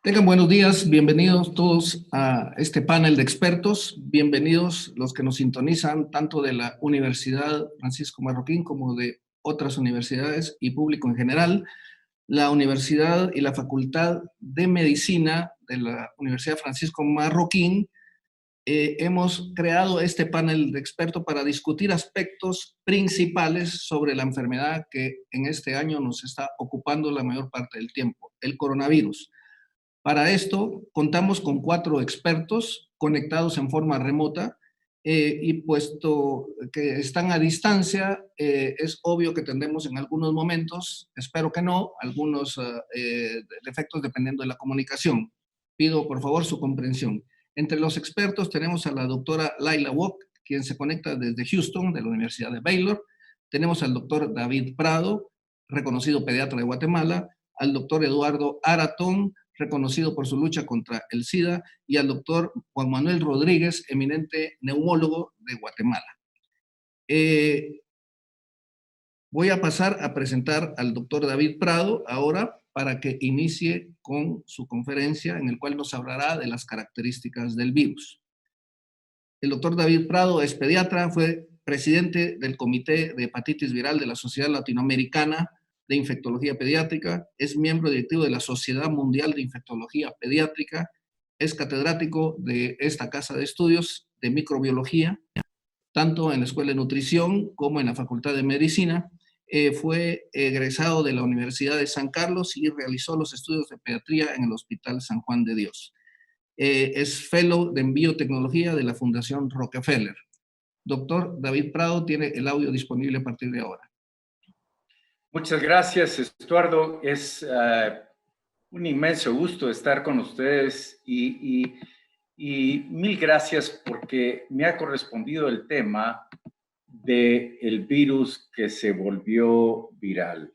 Tengan buenos días, bienvenidos todos a este panel de expertos, bienvenidos los que nos sintonizan tanto de la Universidad Francisco Marroquín como de otras universidades y público en general. La Universidad y la Facultad de Medicina de la Universidad Francisco Marroquín hemos creado este panel de expertos para discutir aspectos principales sobre la enfermedad que en este año nos está ocupando la mayor parte del tiempo, el coronavirus. Para esto, contamos con 4 expertos conectados en forma remota y puesto que están a distancia, es obvio que tendremos en algunos momentos, espero que no, algunos defectos dependiendo de la comunicación. Pido por favor su comprensión. Entre los expertos tenemos a la doctora Laila Wok, quien se conecta desde Houston, de la Universidad de Baylor. Tenemos al doctor David Prado, reconocido pediatra de Guatemala, al doctor Eduardo Aratón, reconocido por su lucha contra el SIDA, y al doctor Juan Manuel Rodríguez, eminente neumólogo de Guatemala. Voy a pasar a presentar al doctor David Prado ahora para que inicie con su conferencia en el cual nos hablará de las características del virus. El doctor David Prado es pediatra, fue presidente del Comité de Hepatitis Viral de la Sociedad Latinoamericana de Infectología Pediátrica, es miembro directivo de la Sociedad Mundial de Infectología Pediátrica, es catedrático de esta casa de estudios de microbiología, tanto en la Escuela de Nutrición como en la Facultad de Medicina. Fue egresado de la Universidad de San Carlos y realizó los estudios de pediatría en el Hospital San Juan de Dios. Es fellow de biotecnología de la Fundación Rockefeller. Doctor David Prado tiene el audio disponible a partir de ahora. Muchas gracias, Estuardo. Es un inmenso gusto estar con ustedes y mil gracias porque me ha correspondido el tema del virus que se volvió viral.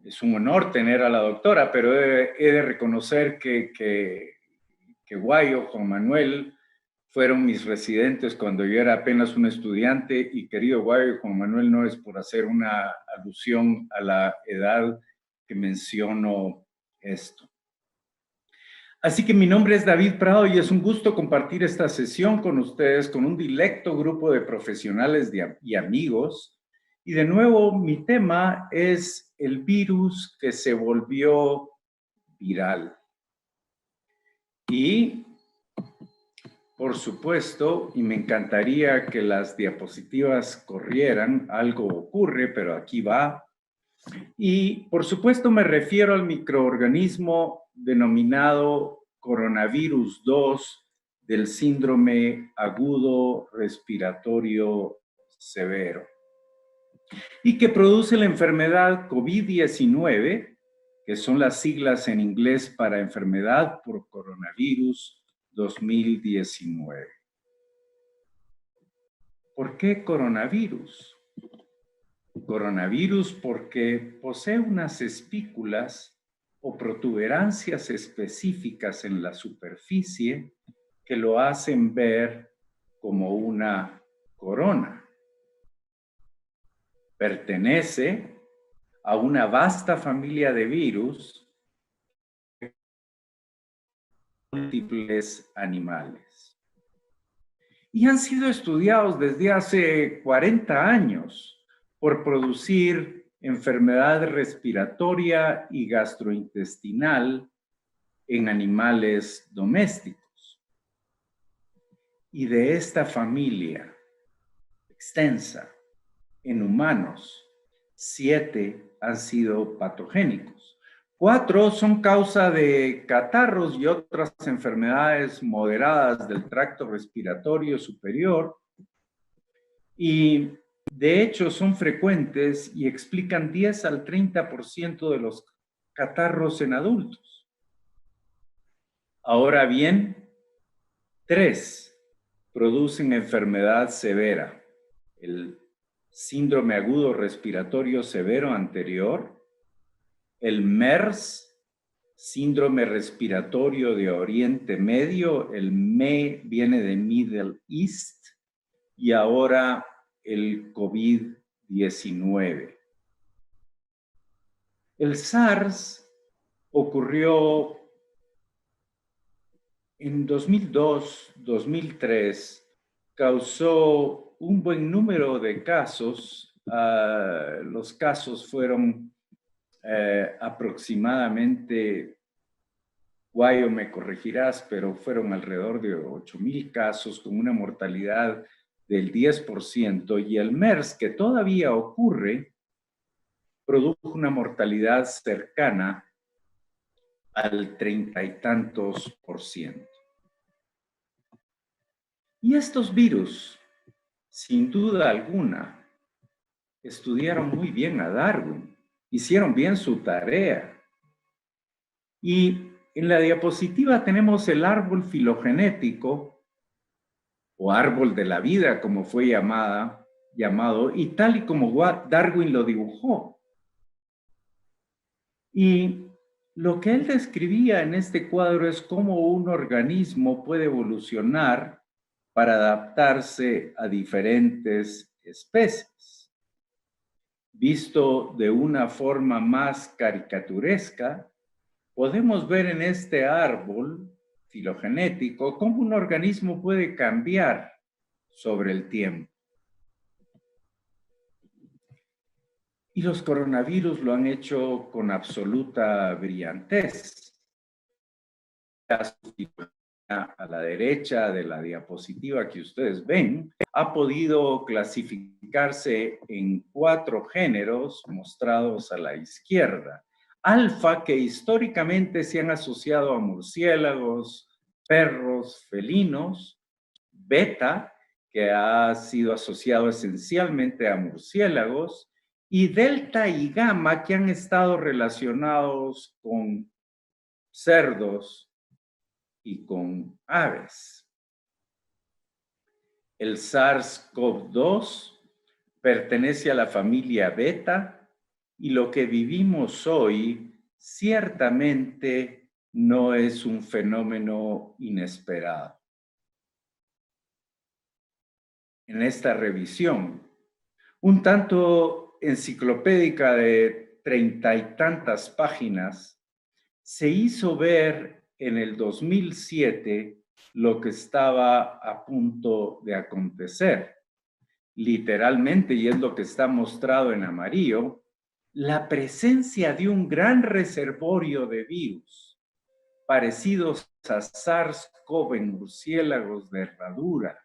Es un honor tener a la doctora, pero he de reconocer que Guayo, Juan Manuel, fueron mis residentes cuando yo era apenas un estudiante, y querido Guayo y Juan Manuel, no es por hacer una alusión a la edad que menciono esto. Así que mi nombre es David Prado y es un gusto compartir esta sesión con ustedes, con un dilecto grupo de profesionales y amigos. Y de nuevo, mi tema es el virus que se volvió viral. Y por supuesto, y me encantaría que las diapositivas corrieran, algo ocurre, pero aquí va. Y por supuesto me refiero al microorganismo denominado coronavirus 2 del síndrome agudo respiratorio severo y que produce la enfermedad COVID-19, que son las siglas en inglés para enfermedad por coronavirus 2019. ¿Por qué coronavirus? Coronavirus porque posee unas espículas o protuberancias específicas en la superficie que lo hacen ver como una corona. Pertenece a una vasta familia de virus múltiples animales. Y han sido estudiados desde hace 40 años por producir enfermedad respiratoria y gastrointestinal en animales domésticos. Y de esta familia extensa, en humanos, 7 han sido patogénicos. 4 son causa de catarros y otras enfermedades moderadas del tracto respiratorio superior, y de hecho son frecuentes y explican 10 al 30% de los catarros en adultos. Ahora bien, 3 producen enfermedad severa: el síndrome agudo respiratorio severo anterior, el MERS, síndrome respiratorio de Oriente Medio, el ME viene de Middle East, y ahora el COVID-19. El SARS ocurrió en 2002, 2003, causó un buen número de casos. Los casos fueron aproximadamente, Guayo me corregirás, pero fueron alrededor de 8,000 casos con una mortalidad del 10%, y el MERS, que todavía ocurre, produjo una mortalidad cercana al 30 y tantos %. Y estos virus, sin duda alguna, estudiaron muy bien a Darwin, hicieron bien su tarea. Y en la diapositiva tenemos el árbol filogenético, o árbol de la vida, como fue llamado, y tal y como Darwin lo dibujó. Y lo que él describía en este cuadro es cómo un organismo puede evolucionar para adaptarse a diferentes especies. Visto de una forma más caricaturesca, podemos ver en este árbol filogenético cómo un organismo puede cambiar sobre el tiempo. Y los coronavirus lo han hecho con absoluta brillantez. A la derecha de la diapositiva que ustedes ven, ha podido clasificarse en 4 géneros mostrados a la izquierda. Alfa, que históricamente se han asociado a murciélagos, perros, felinos. Beta, que ha sido asociado esencialmente a murciélagos. Y delta y gamma, que han estado relacionados con cerdos y con aves. El SARS-CoV-2 pertenece a la familia beta, y lo que vivimos hoy ciertamente no es un fenómeno inesperado. En esta revisión, un tanto enciclopédica de 30 y tantas páginas, se hizo ver en el 2007 lo que estaba a punto de acontecer. Literalmente, y es lo que está mostrado en amarillo, la presencia de un gran reservorio de virus parecidos a SARS-CoV en murciélagos de herradura,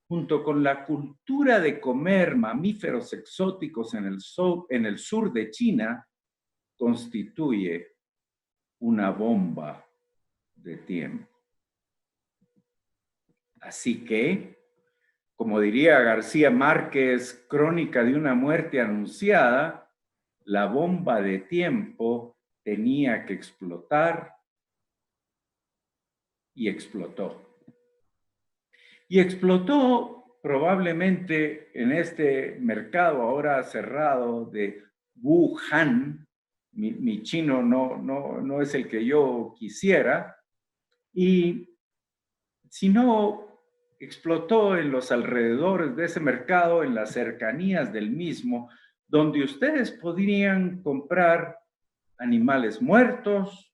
junto con la cultura de comer mamíferos exóticos en el sur de China, constituye una bomba de tiempo. Así que, como diría García Márquez, crónica de una muerte anunciada, la bomba de tiempo tenía que explotar, y explotó. Y explotó probablemente en este mercado ahora cerrado de Wuhan. Mi chino no es el que yo quisiera. Y si no, explotó en los alrededores de ese mercado, en las cercanías del mismo, donde ustedes podrían comprar animales muertos,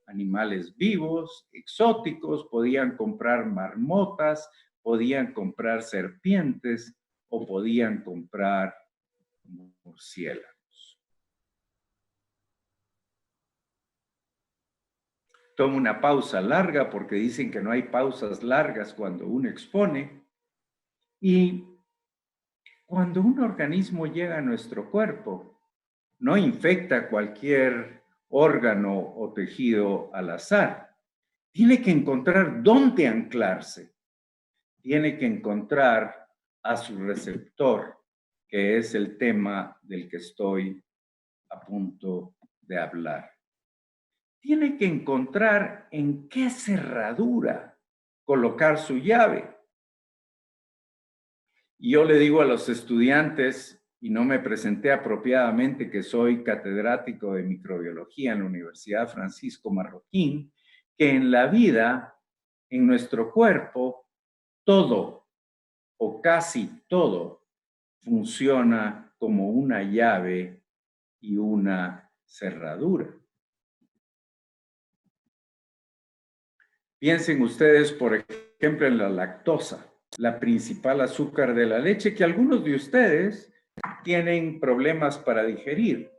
animales vivos, exóticos, podían comprar marmotas, podían comprar serpientes o podían comprar murciélagos. Tomo una pausa larga porque dicen que no hay pausas largas cuando uno expone. Y cuando un organismo llega a nuestro cuerpo, no infecta cualquier órgano o tejido al azar. Tiene que encontrar dónde anclarse. Tiene que encontrar a su receptor, que es el tema del que estoy a punto de hablar. Tiene que encontrar en qué cerradura colocar su llave. Y yo le digo a los estudiantes, y no me presenté apropiadamente, que soy catedrático de microbiología en la Universidad Francisco Marroquín, que en la vida, en nuestro cuerpo, todo o casi todo funciona como una llave y una cerradura. Piensen ustedes, por ejemplo, en la lactosa, la principal azúcar de la leche, que algunos de ustedes tienen problemas para digerir.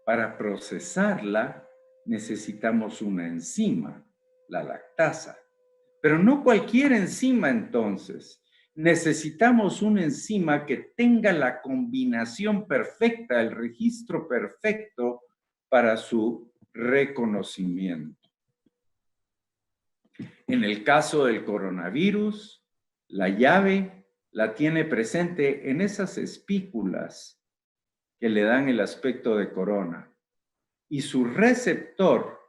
Para procesarla necesitamos una enzima, la lactasa. Pero no cualquier enzima entonces. Necesitamos una enzima que tenga la combinación perfecta, el registro perfecto para su reconocimiento. En el caso del coronavirus, la llave la tiene presente en esas espículas que le dan el aspecto de corona. Y su receptor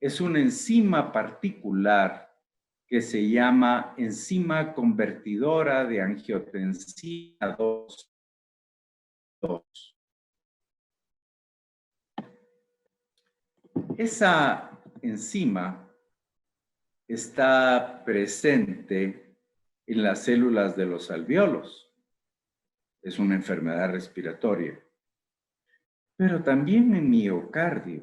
es una enzima particular que se llama enzima convertidora de angiotensina 2. Esa enzima está presente en las células de los alvéolos. Es una enfermedad respiratoria. Pero también en miocardio,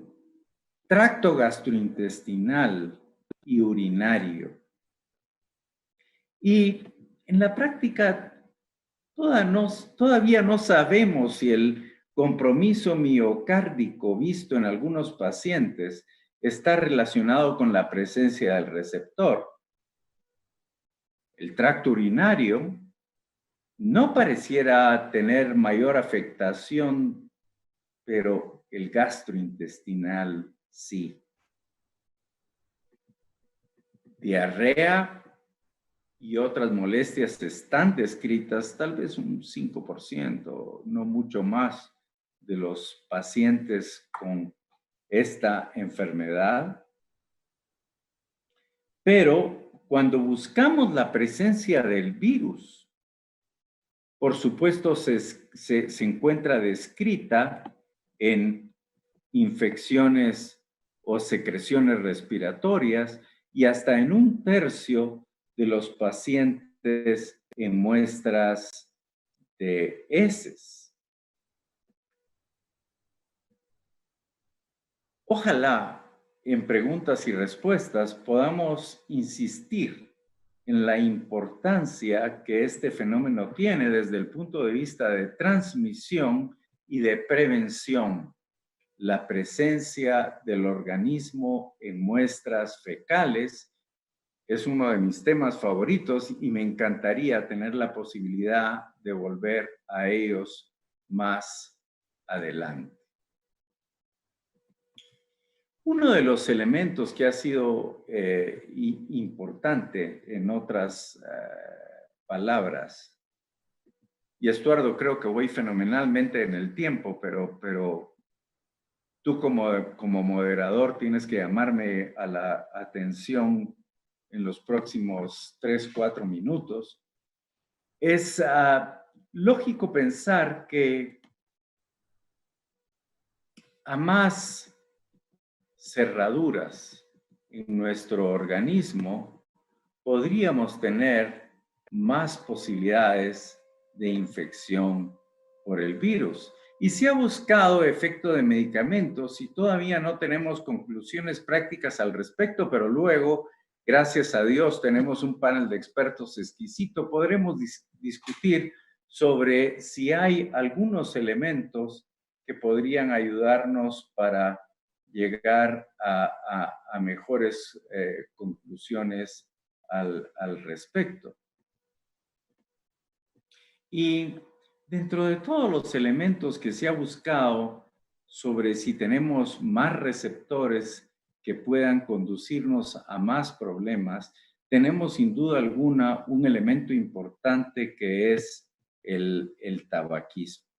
tracto gastrointestinal y urinario. Y en la práctica todavía no sabemos si el compromiso miocárdico visto en algunos pacientes está relacionado con la presencia del receptor. El tracto urinario no pareciera tener mayor afectación, pero el gastrointestinal sí. Diarrea y otras molestias están descritas, tal vez un 5%, no mucho más, de los pacientes con esta enfermedad. Pero cuando buscamos la presencia del virus, por supuesto se encuentra descrita en infecciones o secreciones respiratorias y hasta en 1/3 de los pacientes en muestras de heces. Ojalá en preguntas y respuestas podamos insistir en la importancia que este fenómeno tiene desde el punto de vista de transmisión y de prevención. La presencia del organismo en muestras fecales es uno de mis temas favoritos y me encantaría tener la posibilidad de volver a ellos más adelante. Uno de los elementos que ha sido importante en otras palabras, y Estuardo, creo que voy fenomenalmente en el tiempo, pero tú como moderador tienes que llamarme a la atención en los próximos 3-4 minutos. Es lógico pensar que a más cerraduras en nuestro organismo, podríamos tener más posibilidades de infección por el virus. Y se ha buscado efecto de medicamentos y todavía no tenemos conclusiones prácticas al respecto, pero luego, gracias a Dios, tenemos un panel de expertos exquisito. Podremos discutir sobre si hay algunos elementos que podrían ayudarnos para llegar a mejores conclusiones al respecto. Y dentro de todos los elementos que se ha buscado sobre si tenemos más receptores que puedan conducirnos a más problemas, tenemos sin duda alguna un elemento importante que es el tabaquismo.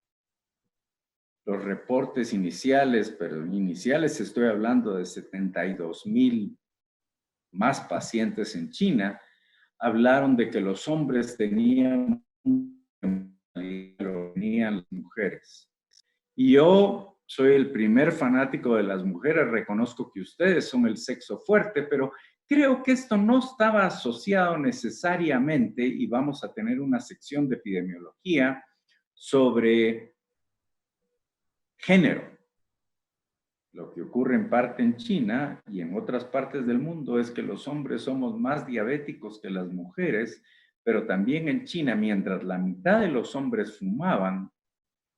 Los reportes iniciales, pero iniciales estoy hablando de 72,000 más pacientes en China, hablaron de que los hombres tenían las mujeres. Y yo soy el primer fanático de las mujeres, reconozco que ustedes son el sexo fuerte, pero creo que esto no estaba asociado necesariamente, y vamos a tener una sección de epidemiología sobre género. Lo que ocurre en parte en China y en otras partes del mundo es que los hombres somos más diabéticos que las mujeres, pero también en China, mientras la mitad de los hombres fumaban,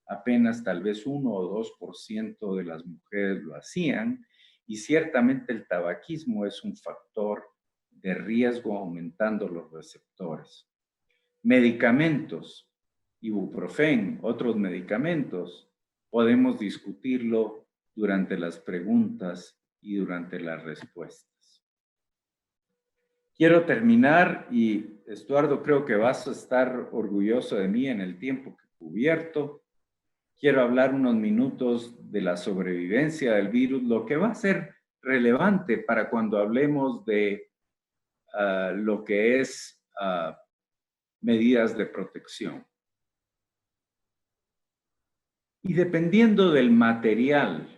apenas tal vez 1 o 2% de las mujeres lo hacían, y ciertamente el tabaquismo es un factor de riesgo aumentando los receptores. Medicamentos, ibuprofén, otros medicamentos, podemos discutirlo durante las preguntas y durante las respuestas. Quiero terminar y, Estuardo, creo que vas a estar orgulloso de mí en el tiempo que he cubierto. Quiero hablar unos minutos de la sobrevivencia del virus, lo que va a ser relevante para cuando hablemos de lo que es medidas de protección. Y dependiendo del material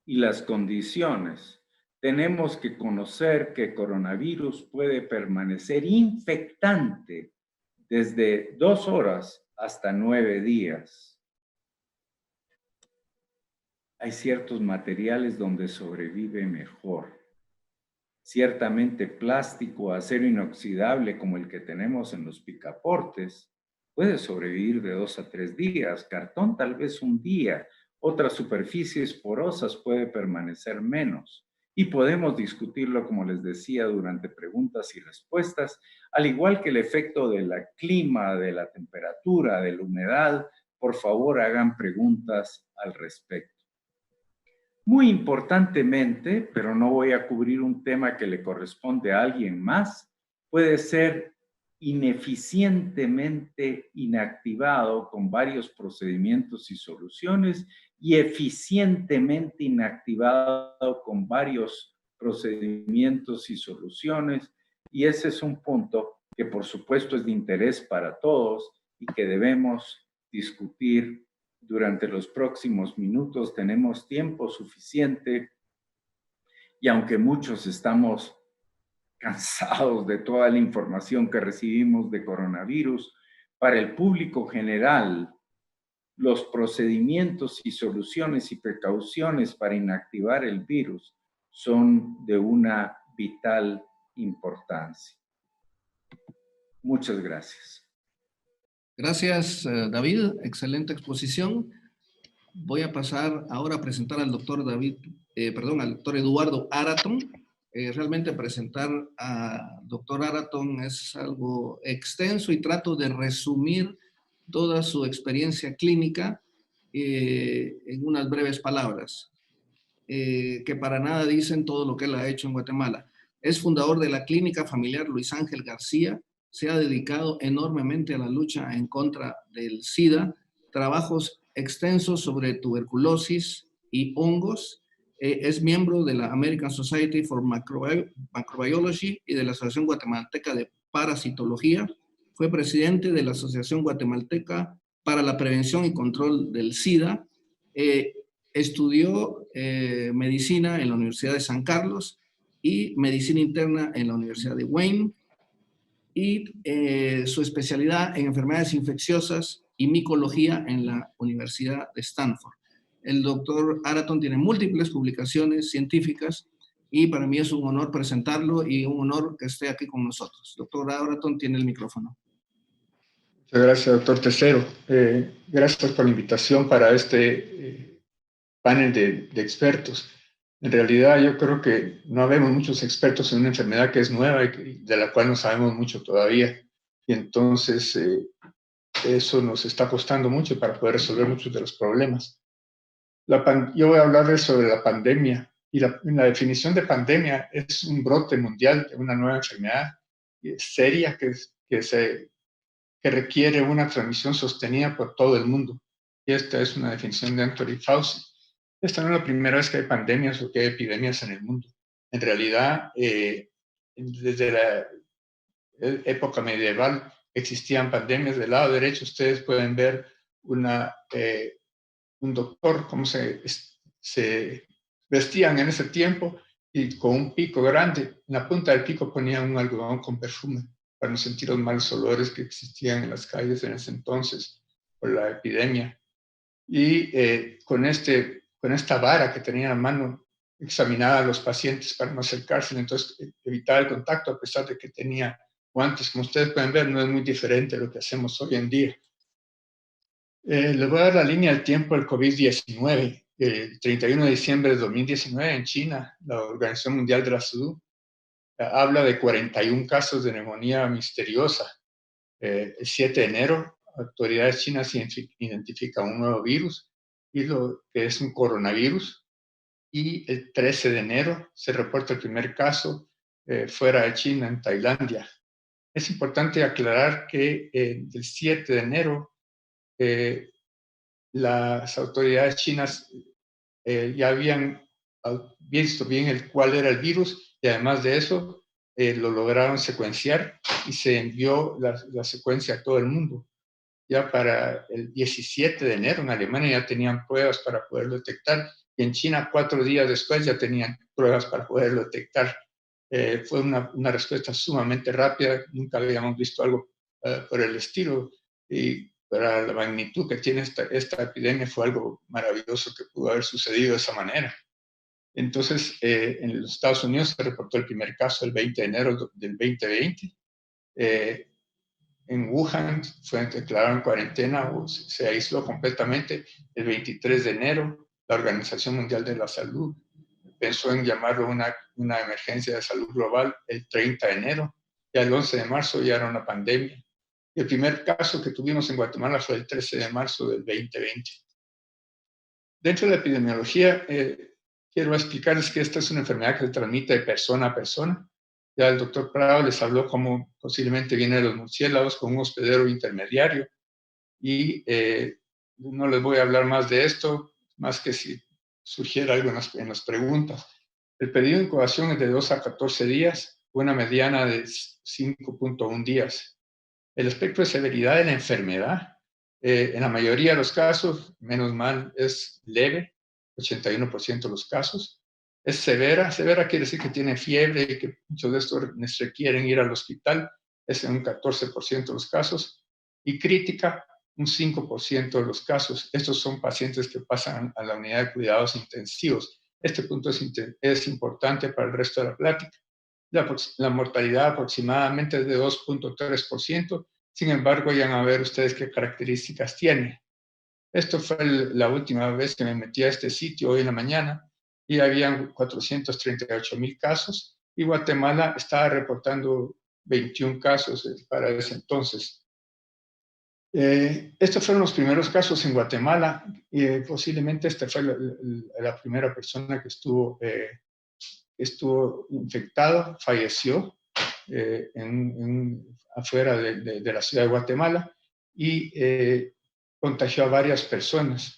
y las condiciones, tenemos que conocer que coronavirus puede permanecer infectante desde 2 horas hasta 9 días. Hay ciertos materiales donde sobrevive mejor. Ciertamente plástico, acero inoxidable como el que tenemos en los picaportes, puede sobrevivir de 2 a 3 días, cartón tal vez un día, otras superficies porosas puede permanecer menos. Y podemos discutirlo, como les decía, durante preguntas y respuestas, al igual que el efecto del clima, de la temperatura, de la humedad. Por favor, hagan preguntas al respecto. Muy importantemente, pero no voy a cubrir un tema que le corresponde a alguien más, puede ser ineficientemente inactivado con varios procedimientos y soluciones y eficientemente inactivado con varios procedimientos y soluciones. Y ese es un punto que por supuesto es de interés para todos y que debemos discutir durante los próximos minutos. Tenemos tiempo suficiente y aunque muchos estamos cansados de toda la información que recibimos de coronavirus, para el público general, los procedimientos y soluciones y precauciones para inactivar el virus son de una vital importancia. Muchas gracias. Gracias, David. Excelente exposición. Voy a pasar ahora a presentar al doctor al doctor Eduardo Araton. Realmente presentar al doctor Araton es algo extenso y trato de resumir toda su experiencia clínica en unas breves palabras, que para nada dicen todo lo que él ha hecho en Guatemala. Es fundador de la Clínica Familiar Luis Ángel García, se ha dedicado enormemente a la lucha en contra del SIDA, trabajos extensos sobre tuberculosis y hongos, es miembro de la American Society for Microbiology y de la Asociación Guatemalteca de Parasitología, fue presidente de la Asociación Guatemalteca para la Prevención y Control del SIDA, estudió medicina en la Universidad de San Carlos y medicina interna en la Universidad de Wayne, y su especialidad en enfermedades infecciosas y micología en la Universidad de Stanford. El doctor Araton tiene múltiples publicaciones científicas y para mí es un honor presentarlo y un honor que esté aquí con nosotros. Doctor Araton tiene el micrófono. Muchas gracias, doctor Tessero. Gracias por la invitación para este panel de expertos. En realidad, yo creo que no habemos muchos expertos en una enfermedad que es nueva y de la cual no sabemos mucho todavía. Y entonces, eso nos está costando mucho para poder resolver muchos de los problemas. Yo voy a hablarles sobre la pandemia. Y la definición de pandemia es un brote mundial de una nueva enfermedad seria que requiere una transmisión sostenida por todo el mundo. Y esta es una definición de Anthony Fauci. Esta no es la primera vez que hay pandemias o que hay epidemias en el mundo. En realidad, desde la época medieval existían pandemias. Del lado derecho ustedes pueden ver un doctor, cómo se vestían en ese tiempo y con un pico grande. En la punta del pico ponían un algodón con perfume para no sentir los malos olores que existían en las calles en ese entonces por la epidemia. Y con este con esta vara que tenía en la mano, examinaba a los pacientes para no acercarse, entonces evitaba el contacto a pesar de que tenía guantes. Como ustedes pueden ver, no es muy diferente a lo que hacemos hoy en día. Les voy a dar la línea del tiempo del COVID-19. El 31 de diciembre de 2019 en China, la Organización Mundial de la Salud habla de 41 casos de neumonía misteriosa. El 7 de enero, autoridades chinas identifican un nuevo virus, y lo que es un coronavirus. Y el 13 de enero se reporta el primer caso fuera de China, en Tailandia. Es importante aclarar que el 7 de enero las autoridades chinas ya habían visto bien cuál era el virus, y además de eso lo lograron secuenciar y se envió la secuencia a todo el mundo. Ya para el 17 de enero en Alemania ya tenían pruebas para poderlo detectar, y en China 4 días después ya tenían pruebas para poderlo detectar. Fue una respuesta sumamente rápida, nunca habíamos visto algo por el estilo, y para la magnitud que tiene esta epidemia fue algo maravilloso que pudo haber sucedido de esa manera. Entonces, en los Estados Unidos se reportó el primer caso el 20 de enero del 2020. En Wuhan fue declarado en cuarentena o se aisló completamente el 23 de enero. La Organización Mundial de la Salud pensó en llamarlo una emergencia de salud global el 30 de enero. Ya el 11 de marzo ya era una pandemia. Y el primer caso que tuvimos en Guatemala fue el 13 de marzo del 2020. Dentro de la epidemiología, quiero explicarles que esta es una enfermedad que se transmite de persona a persona. Ya el doctor Prado les habló cómo posiblemente viene de los murciélagos con un hospedero intermediario. Y no les voy a hablar más de esto, más que si surgiera algo en las preguntas. El periodo de incubación es de 2 a 14 días, una mediana de 5.1 días. El espectro de severidad de la enfermedad, en la mayoría de los casos, menos mal, es leve, 81% de los casos. Es severa, severa quiere decir que tiene fiebre y que muchos de estos requieren ir al hospital, es en un 14% de los casos. Y crítica, un 5% de los casos. Estos son pacientes que pasan a la unidad de cuidados intensivos. Este punto es importante para el resto de la plática. La mortalidad aproximadamente es de 2.3%, sin embargo, ya van a ver ustedes qué características tiene. Esto fue la última vez que me metí a este sitio, hoy en la mañana, y habían 438,000 casos, y Guatemala estaba reportando 21 casos para ese entonces. Estos fueron los primeros casos en Guatemala, y posiblemente esta fue la primera persona que estuvo infectado, falleció afuera de la ciudad de Guatemala, y contagió a varias personas.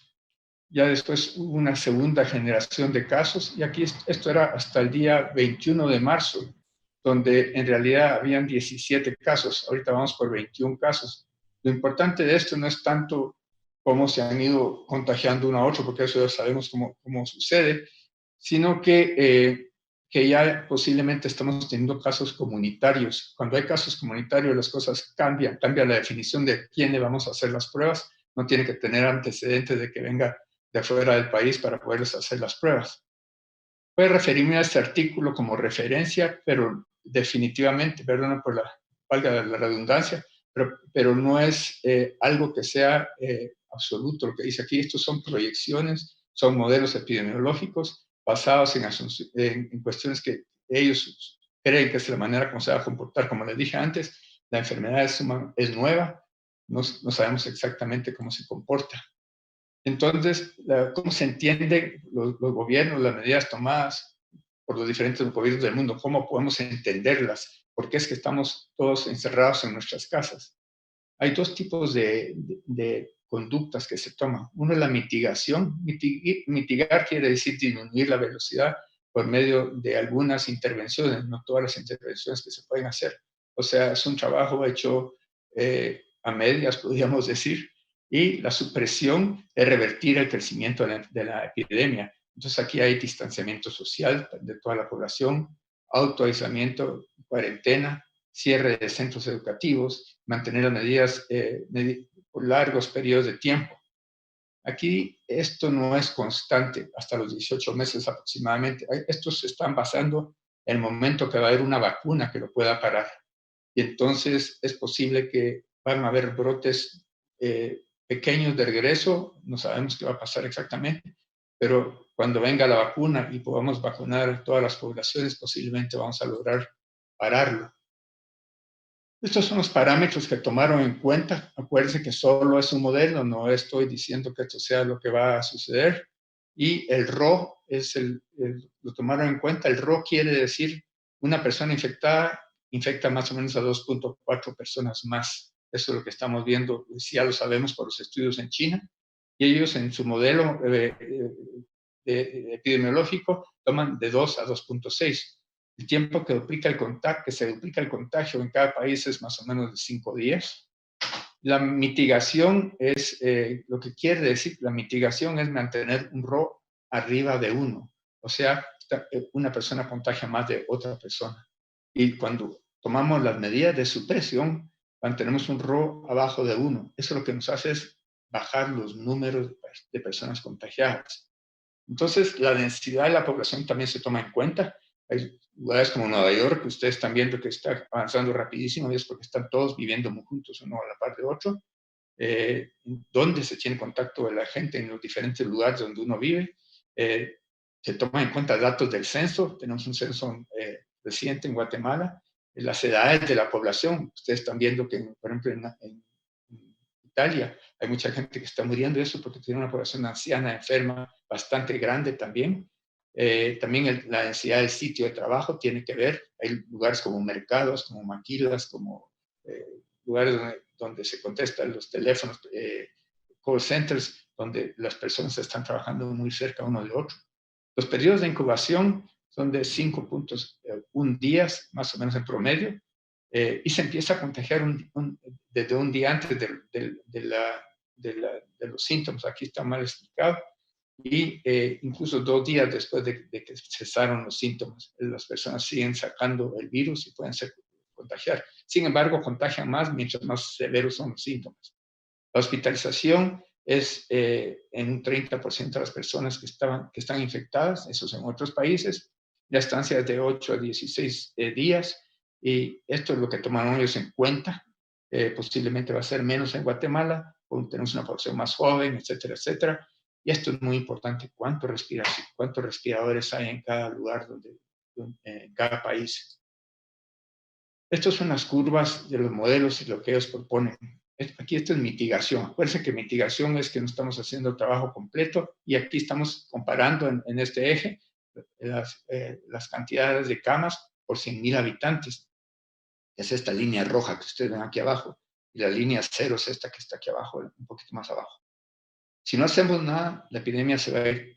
Ya después hubo una segunda generación de casos, y aquí esto era hasta el día 21 de marzo, donde en realidad habían 17 casos. Ahorita vamos por 21 casos. Lo importante de esto no es tanto cómo se han ido contagiando uno a otro, porque eso ya sabemos cómo sucede, sino que ya posiblemente estamos teniendo casos comunitarios. Cuando hay casos comunitarios, las cosas cambian, cambia la definición de quién le vamos a hacer las pruebas. No tiene que tener antecedentes de que venga de afuera del país para poderles hacer las pruebas. Voy a referirme a este artículo como referencia, pero definitivamente, perdón por valga la redundancia, pero no es algo que sea absoluto. Lo que dice aquí, estos son proyecciones, son modelos epidemiológicos basados en cuestiones que ellos creen que es la manera como se va a comportar. Como les dije antes, la enfermedad es nueva, no sabemos exactamente cómo se comporta. Entonces, ¿cómo se entienden los gobiernos, las medidas tomadas por los diferentes gobiernos del mundo? ¿Cómo podemos entenderlas? ¿Por qué es que estamos todos encerrados en nuestras casas? Hay dos tipos de conductas que se toman. Uno es la mitigación. Mitigar quiere decir disminuir la velocidad por medio de algunas intervenciones, no todas las intervenciones que se pueden hacer. O sea, es un trabajo hecho a medias, podríamos decir, y la supresión es revertir el crecimiento de la epidemia. Entonces aquí hay distanciamiento social de toda la población, autoaislamiento, cuarentena, cierre de centros educativos, mantener las medidas por largos periodos de tiempo. Aquí esto no es constante hasta los 18 meses aproximadamente. Estos se están basando en el momento que va a haber una vacuna que lo pueda parar. Y entonces es posible que van a haber brotes pequeños de regreso, no sabemos qué va a pasar exactamente, pero cuando venga la vacuna y podamos vacunar a todas las poblaciones, posiblemente vamos a lograr pararlo. Estos son los parámetros que tomaron en cuenta. Acuérdense que solo es un modelo, no estoy diciendo que esto sea lo que va a suceder. Y el RO lo tomaron en cuenta. El RO quiere decir una persona infectada infecta más o menos a 2.4 personas más. Eso es lo que estamos viendo, ya lo sabemos por los estudios en China. Y ellos en su modelo epidemiológico toman de 2 a 2.6. El tiempo que se duplica el contagio en cada país es más o menos de 5 días. La mitigación es, lo que quiere decir, la mitigación es mantener un RO arriba de 1. O sea, una persona contagia más de otra persona. Y cuando tomamos las medidas de supresión, mantenemos un RO abajo de 1. Eso lo que nos hace es bajar los números de personas contagiadas. Entonces, la densidad de la población también se toma en cuenta. Hay lugares como Nueva York, que ustedes están viendo que está avanzando rapidísimo, y es porque están todos viviendo muy juntos, uno a la par de otro, donde se tiene contacto de la gente en los diferentes lugares donde uno vive. Se toman en cuenta datos del censo. Tenemos un censo reciente en Guatemala. Las edades de la población. Ustedes están viendo que, por ejemplo, en Italia hay mucha gente que está muriendo de eso porque tiene una población anciana, enferma, bastante grande también. También la densidad del sitio de trabajo tiene que ver. Hay lugares como mercados, como maquilas, como lugares donde se contestan los teléfonos, call centers, donde las personas están trabajando muy cerca uno de otro. Los periodos de incubación son de 5.1 días, más o menos en promedio, y se empieza a contagiar desde un día antes de los síntomas. Aquí está mal explicado. Y incluso 2 días después de que cesaron los síntomas, las personas siguen sacando el virus y pueden contagiar. Sin embargo, contagian más mientras más severos son los síntomas. La hospitalización es en un 30% de las personas que están infectadas, eso es en otros países. La estancia es de 8 a 16 días, y esto es lo que tomaron ellos en cuenta. Posiblemente va a ser menos en Guatemala, porque tenemos una población más joven, etcétera, etcétera. Y esto es muy importante, cuántos respiradores hay en cada lugar, en cada país. Estas son las curvas de los modelos y lo que ellos proponen. Aquí esto es mitigación. Acuérdense que mitigación es que no estamos haciendo trabajo completo, y aquí estamos comparando en este eje las cantidades de camas por 100.000 habitantes. Es esta línea roja que ustedes ven aquí abajo, y la línea 0 es esta que está aquí abajo, un poquito más abajo. Si no hacemos nada, la epidemia se va a ir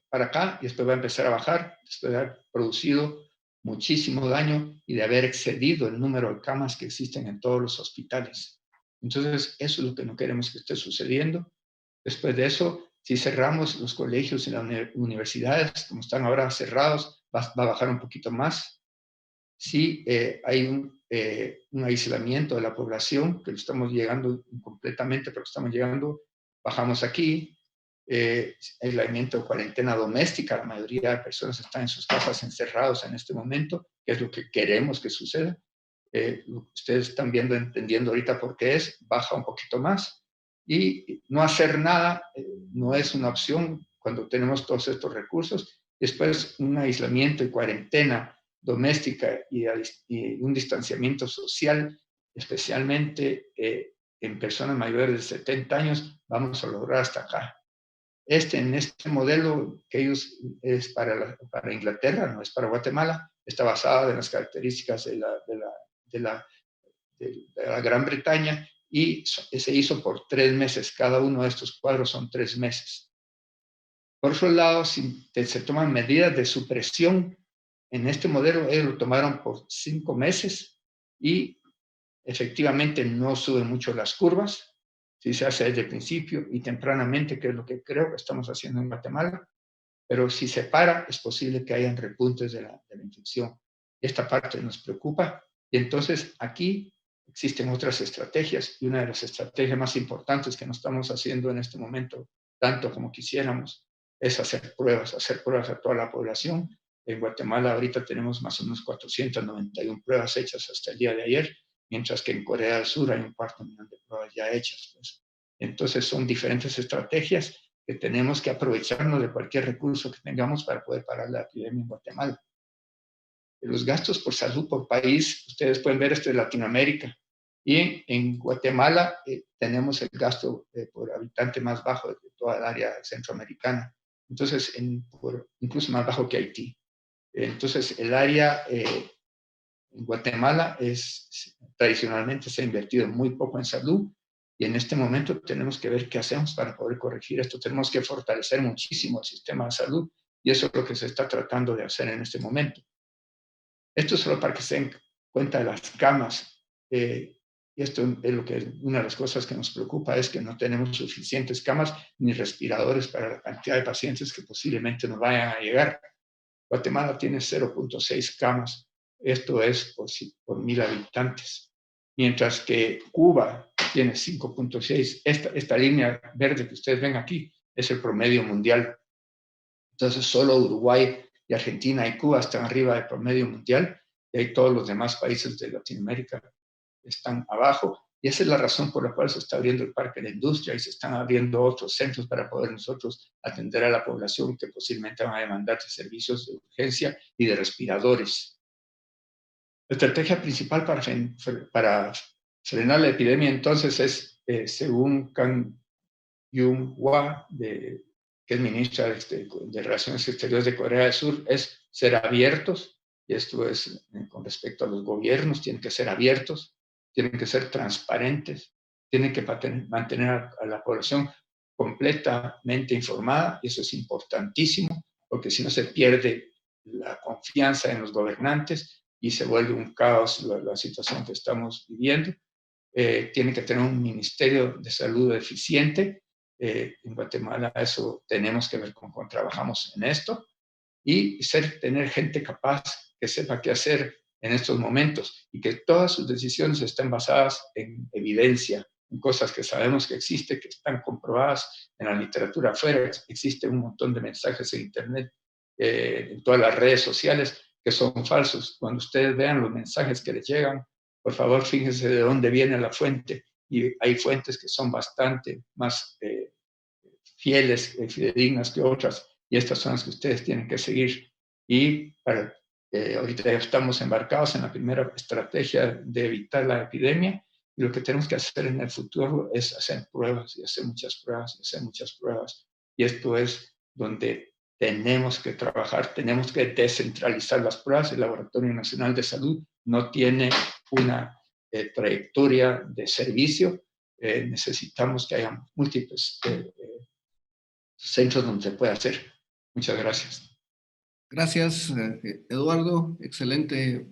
para acá y después va a empezar a bajar, después de haber producido muchísimo daño y de haber excedido el número de camas que existen en todos los hospitales. Entonces, eso es lo que no queremos que esté sucediendo. Después de eso, si cerramos los colegios y las universidades, como están ahora cerrados, va a bajar un poquito más. Si hay un aislamiento de la población, que lo estamos llegando completamente, pero estamos llegando, bajamos aquí. Aislamiento o cuarentena doméstica, la mayoría de personas están en sus casas encerrados en este momento, que es lo que queremos que suceda. Ustedes están viendo, entendiendo ahorita por qué baja un poquito más, y no hacer nada no es una opción cuando tenemos todos estos recursos. Después, un aislamiento y cuarentena doméstica y un distanciamiento social, especialmente en personas mayores de 70 años, vamos a lograr hasta acá. En este modelo que ellos es para Inglaterra, no es para Guatemala, está basado en las características de la Gran Bretaña, y se hizo por 3 meses. Cada uno de estos cuadros son 3 meses. Por otro lado, si se toman medidas de supresión, en este modelo ellos lo tomaron por 5 meses y efectivamente no suben mucho las curvas. Si se hace desde el principio y tempranamente, que es lo que creo que estamos haciendo en Guatemala, pero si se para, es posible que hayan repuntes de la infección. Esta parte nos preocupa, y entonces aquí existen otras estrategias, y una de las estrategias más importantes que nos estamos haciendo en este momento tanto como quisiéramos, es hacer pruebas a toda la población. En Guatemala ahorita tenemos más o menos 491 pruebas hechas hasta el día de ayer, mientras que en Corea del Sur hay 250.000 de pruebas ya hechas. Pues. Entonces son diferentes estrategias que tenemos que aprovecharnos de cualquier recurso que tengamos para poder parar la epidemia en Guatemala. Los gastos por salud por país, ustedes pueden ver esto de Latinoamérica. Y en Guatemala tenemos el gasto por habitante más bajo de toda el área centroamericana. Entonces, incluso más bajo que Haití. Entonces, el área en Guatemala tradicionalmente se ha invertido muy poco en salud y en este momento tenemos que ver qué hacemos para poder corregir esto. Tenemos que fortalecer muchísimo el sistema de salud y eso es lo que se está tratando de hacer en este momento. Esto es solo para que se den cuenta de las camas. Y esto es una de las cosas que nos preocupa, es que no tenemos suficientes camas ni respiradores para la cantidad de pacientes que posiblemente nos vayan a llegar. Guatemala tiene 0.6 camas, esto es por 1.000 habitantes, mientras que Cuba tiene 5.6. Esta línea verde que ustedes ven aquí es el promedio mundial. Entonces solo Uruguay y Argentina y Cuba están arriba del promedio mundial y ahí todos los demás países de Latinoamérica están abajo. Y esa es la razón por la cual se está abriendo el Parque de la Industria y se están abriendo otros centros para poder nosotros atender a la población que posiblemente van a demandar de servicios de urgencia y de respiradores. La estrategia principal para frenar la epidemia entonces es, según Kang Kyung-hwa, que es ministra de Relaciones Exteriores de Corea del Sur, es ser abiertos, y esto es con respecto a los gobiernos, tienen que ser abiertos, tienen que ser transparentes, tienen que mantener a la población completamente informada, y eso es importantísimo, porque si no se pierde la confianza en los gobernantes y se vuelve un caos la situación que estamos viviendo. Tiene que tener un ministerio de salud eficiente. En Guatemala eso tenemos que ver cómo trabajamos en esto y tener gente capaz que sepa qué hacer en estos momentos y que todas sus decisiones estén basadas en evidencia, en cosas que sabemos que existen, que están comprobadas en la literatura afuera. Existe un montón de mensajes en Internet, en todas las redes sociales que son falsos. Cuando ustedes vean los mensajes que les llegan, por favor, fíjense de dónde viene la fuente. Y hay fuentes que son bastante más fieles, fidedignas que otras. Y estas son las que ustedes tienen que seguir. Y ahorita ya estamos embarcados en la primera estrategia de evitar la epidemia. Y lo que tenemos que hacer en el futuro es hacer pruebas y hacer muchas pruebas y hacer muchas pruebas. Y esto es donde tenemos que trabajar, tenemos que descentralizar las pruebas. El Laboratorio Nacional de Salud no tiene una trayectoria de servicio. Necesitamos que haya múltiples centros donde se pueda hacer. Muchas gracias. Gracias, Eduardo. Excelente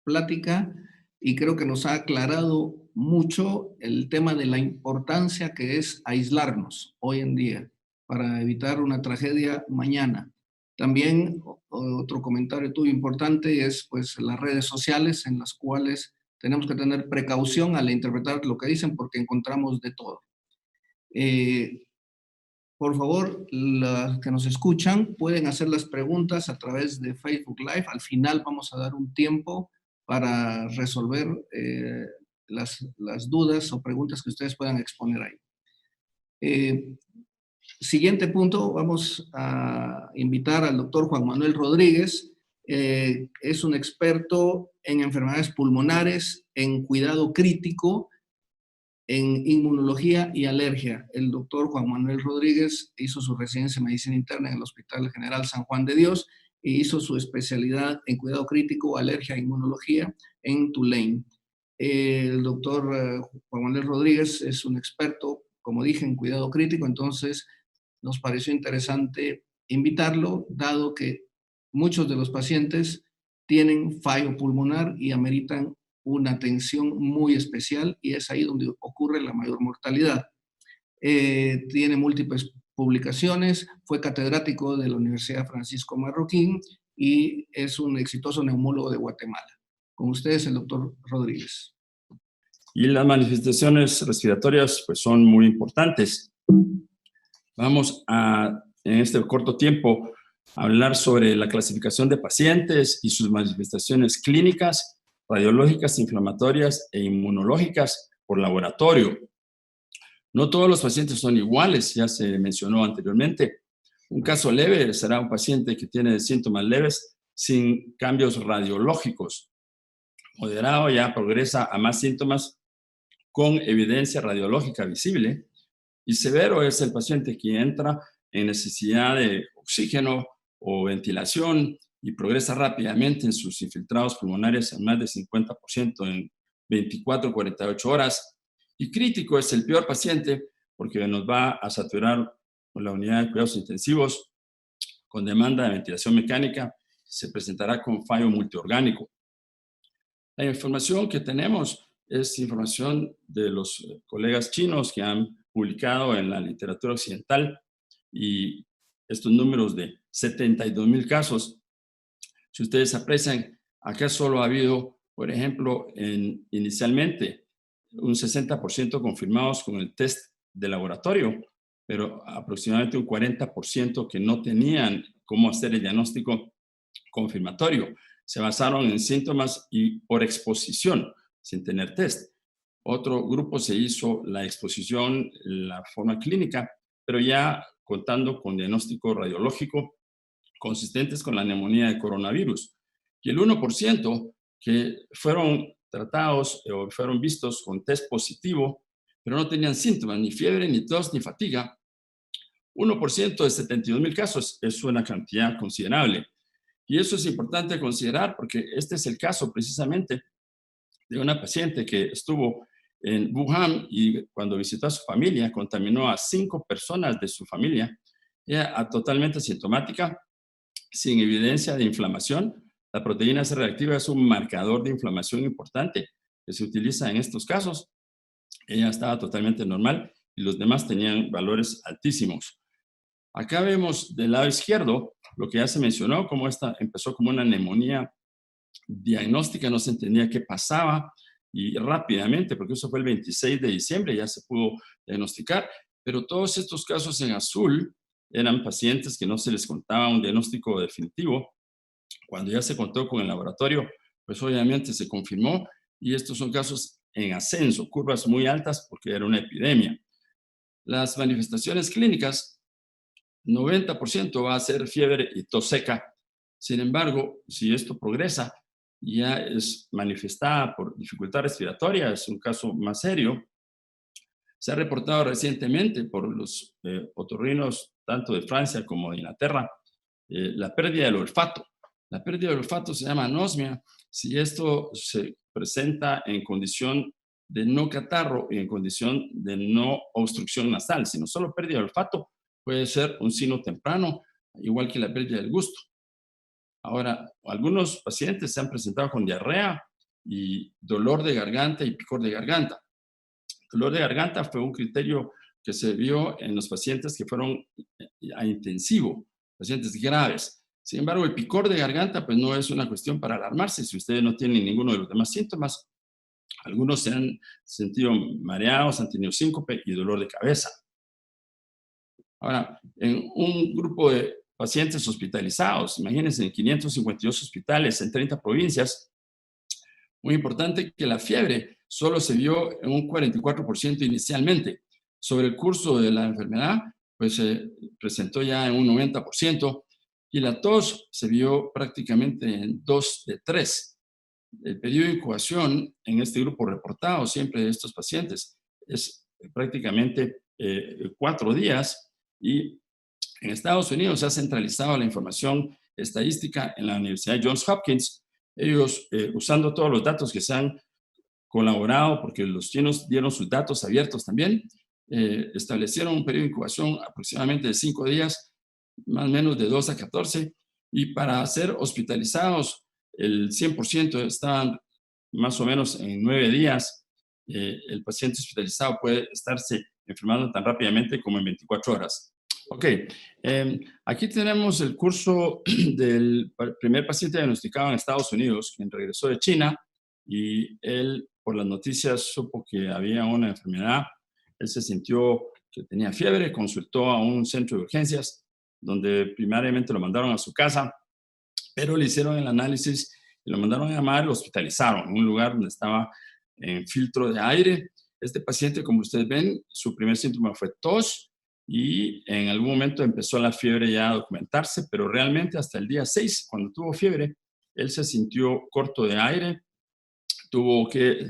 plática y creo que nos ha aclarado mucho el tema de la importancia que es aislarnos hoy en día para evitar una tragedia mañana. También otro comentario tuyo importante es pues las redes sociales en las cuales tenemos que tener precaución al interpretar lo que dicen porque encontramos de todo. Por favor, los que nos escuchan pueden hacer las preguntas a través de Facebook Live. Al final vamos a dar un tiempo para resolver las dudas o preguntas que ustedes puedan exponer ahí. Siguiente punto, vamos a invitar al doctor Juan Manuel Rodríguez. Es un experto en enfermedades pulmonares, en cuidado crítico, en inmunología y alergia. El doctor Juan Manuel Rodríguez hizo su residencia en medicina interna en el Hospital General San Juan de Dios e hizo su especialidad en cuidado crítico, alergia e inmunología en Tulane. El doctor Juan Manuel Rodríguez es un experto, como dije, en cuidado crítico, entonces nos pareció interesante invitarlo, dado que muchos de los pacientes tienen fallo pulmonar y ameritan una atención muy especial y es ahí donde ocurre la mayor mortalidad. Tiene múltiples publicaciones, fue catedrático de la Universidad Francisco Marroquín y es un exitoso neumólogo de Guatemala. Con ustedes, el doctor Rodríguez. Y las manifestaciones respiratorias pues, son muy importantes. Vamos a, en este corto tiempo, hablar sobre la clasificación de pacientes y sus manifestaciones clínicas, radiológicas, inflamatorias e inmunológicas por laboratorio. No todos los pacientes son iguales, ya se mencionó anteriormente. Un caso leve será un paciente que tiene síntomas leves sin cambios radiológicos. Moderado ya progresa a más síntomas con evidencia radiológica visible. Y severo es el paciente que entra en necesidad de oxígeno o ventilación y progresa rápidamente en sus infiltrados pulmonares en más de 50% en 24 o 48 horas. Y crítico es el peor paciente porque nos va a saturar la unidad de cuidados intensivos con demanda de ventilación mecánica. Se presentará con fallo multiorgánico. La información que tenemos es información de los colegas chinos que han publicado en la literatura occidental y estos números de 72,000 casos. Si ustedes aprecian, acá solo ha habido, por ejemplo, inicialmente un 60% confirmados con el test de laboratorio, pero aproximadamente un 40% que no tenían cómo hacer el diagnóstico confirmatorio. Se basaron en síntomas y por exposición, sin tener test. Otro grupo se hizo la exposición, la forma clínica, pero ya contando con diagnóstico radiológico consistentes con la neumonía de coronavirus. Y el 1% que fueron tratados o fueron vistos con test positivo, pero no tenían síntomas, ni fiebre, ni tos, ni fatiga. 1% de 72,000 casos es una cantidad considerable. Y eso es importante considerar porque este es el caso precisamente de una paciente que estuvo en Wuhan y cuando visitó a su familia contaminó a 5 personas de su familia. Ella totalmente asintomática, sin evidencia de inflamación. La proteína C reactiva es un marcador de inflamación importante que se utiliza en estos casos. Ella estaba totalmente normal y los demás tenían valores altísimos. Acá vemos del lado izquierdo lo que ya se mencionó, cómo esta empezó como una neumonía diagnóstica, no se entendía qué pasaba y rápidamente, porque eso fue el 26 de diciembre, ya se pudo diagnosticar, pero todos estos casos en azul eran pacientes que no se les contaba un diagnóstico definitivo. Cuando ya se contó con el laboratorio, pues obviamente se confirmó y estos son casos en ascenso, curvas muy altas porque era una epidemia. Las manifestaciones clínicas, 90% va a ser fiebre y tos seca. Sin embargo, si esto progresa, ya es manifestada por dificultad respiratoria, es un caso más serio. Se ha reportado recientemente por los otorrinos, tanto de Francia como de Inglaterra, la pérdida del olfato. La pérdida del olfato se llama anosmia. Si esto se presenta en condición de no catarro y en condición de no obstrucción nasal, sino solo pérdida de olfato, puede ser un signo temprano, igual que la pérdida del gusto. Ahora, algunos pacientes se han presentado con diarrea y dolor de garganta y picor de garganta. Dolor de garganta fue un criterio que se vio en los pacientes que fueron a intensivo, pacientes graves. Sin embargo, el picor de garganta pues no es una cuestión para alarmarse si ustedes no tienen ninguno de los demás síntomas. Algunos se han sentido mareados, han tenido síncope y dolor de cabeza. Ahora, en un grupo de pacientes hospitalizados, imagínense, en 552 hospitales en 30 provincias, muy importante que la fiebre solo se vio en un 44% inicialmente. Sobre el curso de la enfermedad, pues se presentó ya en un 90%, y la tos se vio prácticamente en 2 de 3. El periodo de incubación en este grupo reportado siempre de estos pacientes es prácticamente 4 días, y en Estados Unidos se ha centralizado la información estadística en la Universidad de Johns Hopkins. Ellos, usando todos los datos que se han colaborado, porque los chinos dieron sus datos abiertos también, establecieron un periodo de incubación aproximadamente de 5 días, más o menos de 2 a 14, y para ser hospitalizados, el 100% estaban más o menos en 9 días. El paciente hospitalizado puede estarse enfermando tan rápidamente como en 24 horas. Ok, aquí tenemos el curso del primer paciente diagnosticado en Estados Unidos, quien regresó de China, y él, por las noticias, supo que había una enfermedad. Él se sintió que tenía fiebre, consultó a un centro de urgencias, donde primariamente lo mandaron a su casa, pero le hicieron el análisis y lo mandaron a llamar, lo hospitalizaron en un lugar donde estaba en filtro de aire. Este paciente, como ustedes ven, su primer síntoma fue tos y en algún momento empezó la fiebre ya a documentarse, pero realmente hasta el día 6, cuando tuvo fiebre, él se sintió corto de aire, tuvo que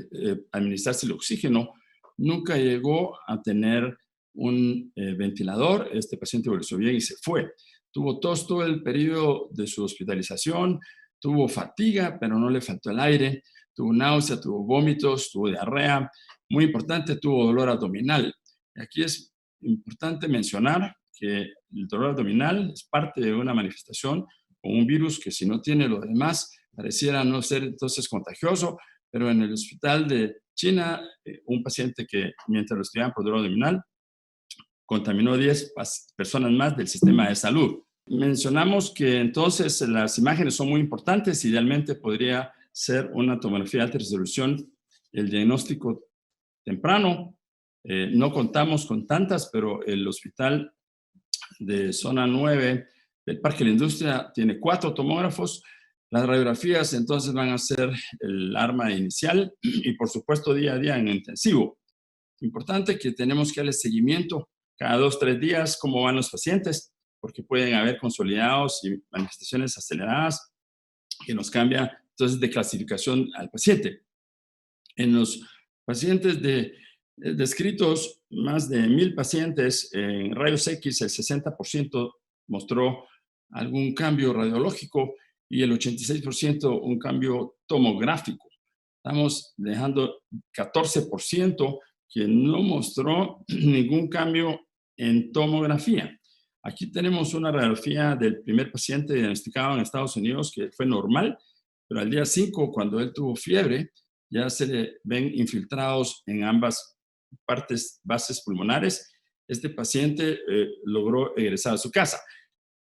administrarse el oxígeno, nunca llegó a tener un ventilador, este paciente evolucionó bien y se fue. Tuvo tos todo el periodo de su hospitalización, tuvo fatiga, pero no le faltó el aire, tuvo náusea, tuvo vómitos, tuvo diarrea, muy importante, tuvo dolor abdominal. Y aquí es importante mencionar que el dolor abdominal es parte de una manifestación con un virus que si no tiene lo demás, pareciera no ser entonces contagioso, pero en el hospital de China, un paciente que mientras lo estudiaban por dolor abdominal, contaminó 10 personas más del sistema de salud. Mencionamos que entonces las imágenes son muy importantes, idealmente podría ser una tomografía de alta resolución, el diagnóstico temprano. No contamos con tantas, pero el hospital de zona 9 del Parque de la Industria tiene 4 tomógrafos. Las radiografías entonces van a ser el arma inicial y por supuesto día a día en intensivo. Importante que tenemos que darle seguimiento cada 2-3 días cómo van los pacientes, porque pueden haber consolidados y manifestaciones aceleradas que nos cambia entonces de clasificación al paciente. En los pacientes descritos, más de 1,000 pacientes en rayos X, el 60% mostró algún cambio radiológico y el 86% un cambio tomográfico. Estamos dejando 14% que no mostró ningún cambio en tomografía. Aquí tenemos una radiografía del primer paciente diagnosticado en Estados Unidos que fue normal, pero al día 5, cuando él tuvo fiebre, ya se le ven infiltrados en ambas bases pulmonares. Este paciente logró egresar a su casa.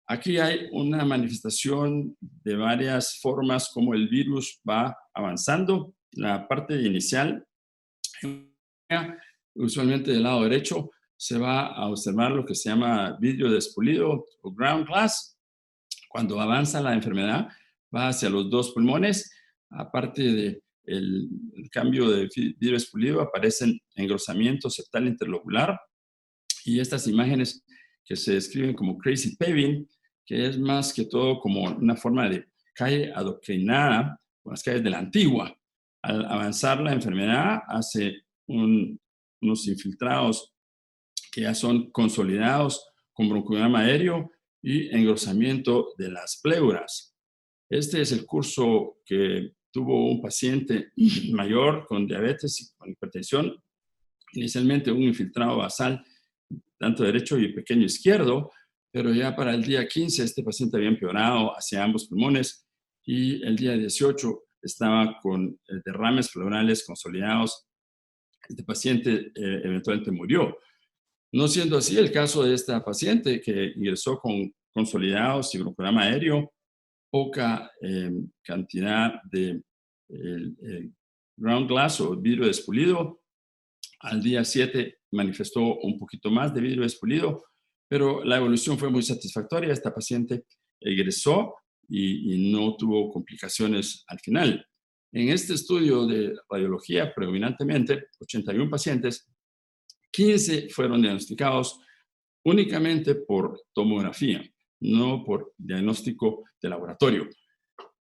Aquí hay una manifestación de varias formas como el virus va avanzando. La parte inicial, usualmente del lado derecho, se va a observar lo que se llama vidrio despulido o ground glass. Cuando avanza la enfermedad, va hacia los 2 pulmones. Aparte del cambio de vidrio despulido, aparecen engrosamiento septal interlocular y estas imágenes que se describen como crazy paving, que es más que todo como una forma de calle adoctrinada con las calles de la antigua. Al avanzar la enfermedad, hace unos infiltrados que ya son consolidados con broncoediema aéreo y engrosamiento de las pleuras. Este es el curso que tuvo un paciente mayor con diabetes y con hipertensión. Inicialmente un infiltrado basal, tanto derecho y pequeño izquierdo, pero ya para el día 15 este paciente había empeorado hacia ambos pulmones y el día 18 estaba con derrames pleurales consolidados. Este paciente eventualmente murió. No siendo así el caso de esta paciente que ingresó con consolidados y broncoediema aéreo, poca cantidad de ground glass o vidrio despulido. Al día 7 manifestó un poquito más de vidrio despulido, pero la evolución fue muy satisfactoria. Esta paciente egresó y no tuvo complicaciones al final. En este estudio de radiología, predominantemente, 81 pacientes, 15 fueron diagnosticados únicamente por tomografía, no por diagnóstico de laboratorio.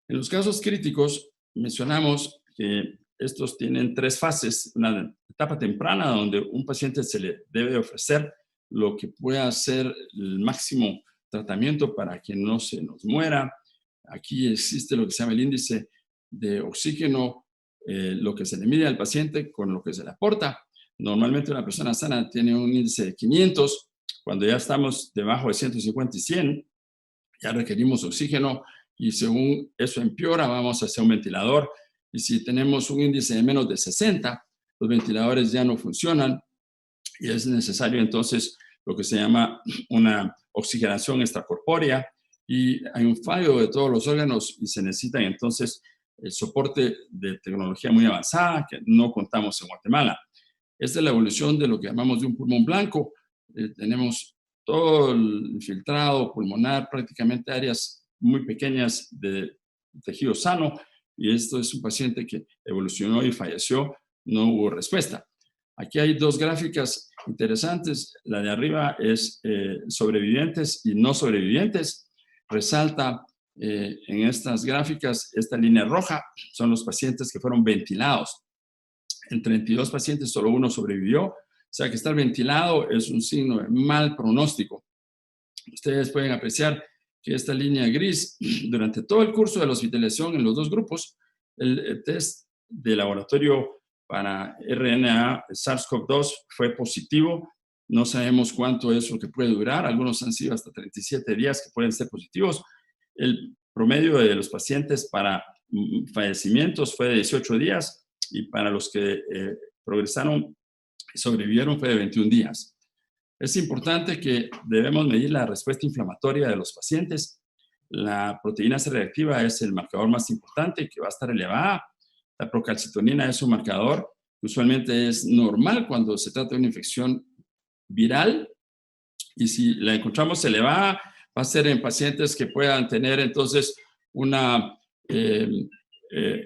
En los casos críticos, mencionamos que estos tienen 3 fases. Una etapa temprana donde un paciente se le debe ofrecer lo que pueda ser el máximo tratamiento para que no se nos muera. Aquí existe lo que se llama el índice de oxígeno, lo que se le mide al paciente con lo que se le aporta. Normalmente una persona sana tiene un índice de 500. Cuando ya estamos debajo de 150 y 100, ya requerimos oxígeno y según eso empeora, vamos hacia un ventilador. Y si tenemos un índice de menos de 60, los ventiladores ya no funcionan y es necesario entonces lo que se llama una oxigenación extracorpórea y hay un fallo de todos los órganos y se necesita entonces el soporte de tecnología muy avanzada que no contamos en Guatemala. Esta es la evolución de lo que llamamos de un pulmón blanco. tenemos todo el infiltrado pulmonar, prácticamente áreas muy pequeñas de tejido sano, y esto es un paciente que evolucionó y falleció, no hubo respuesta. Aquí hay dos gráficas interesantes. La de arriba es sobrevivientes y no sobrevivientes. Resalta en estas gráficas, esta línea roja son los pacientes que fueron ventilados. En 32 pacientes solo uno sobrevivió. O sea que estar ventilado es un signo de mal pronóstico. Ustedes pueden apreciar que esta línea gris, durante todo el curso de la hospitalización en los dos grupos, el test de laboratorio para RNA SARS-CoV-2 fue positivo. No sabemos cuánto es lo que puede durar. Algunos han sido hasta 37 días que pueden ser positivos. El promedio de los pacientes para fallecimientos fue de 18 días y para los que progresaron y sobrevivieron fue de 21 días. Es importante que debemos medir la respuesta inflamatoria de los pacientes. La proteína C reactiva es el marcador más importante, que va a estar elevada. La procalcitonina es un marcador que usualmente es normal cuando se trata de una infección viral, y si la encontramos elevada, va a ser en pacientes que puedan tener entonces una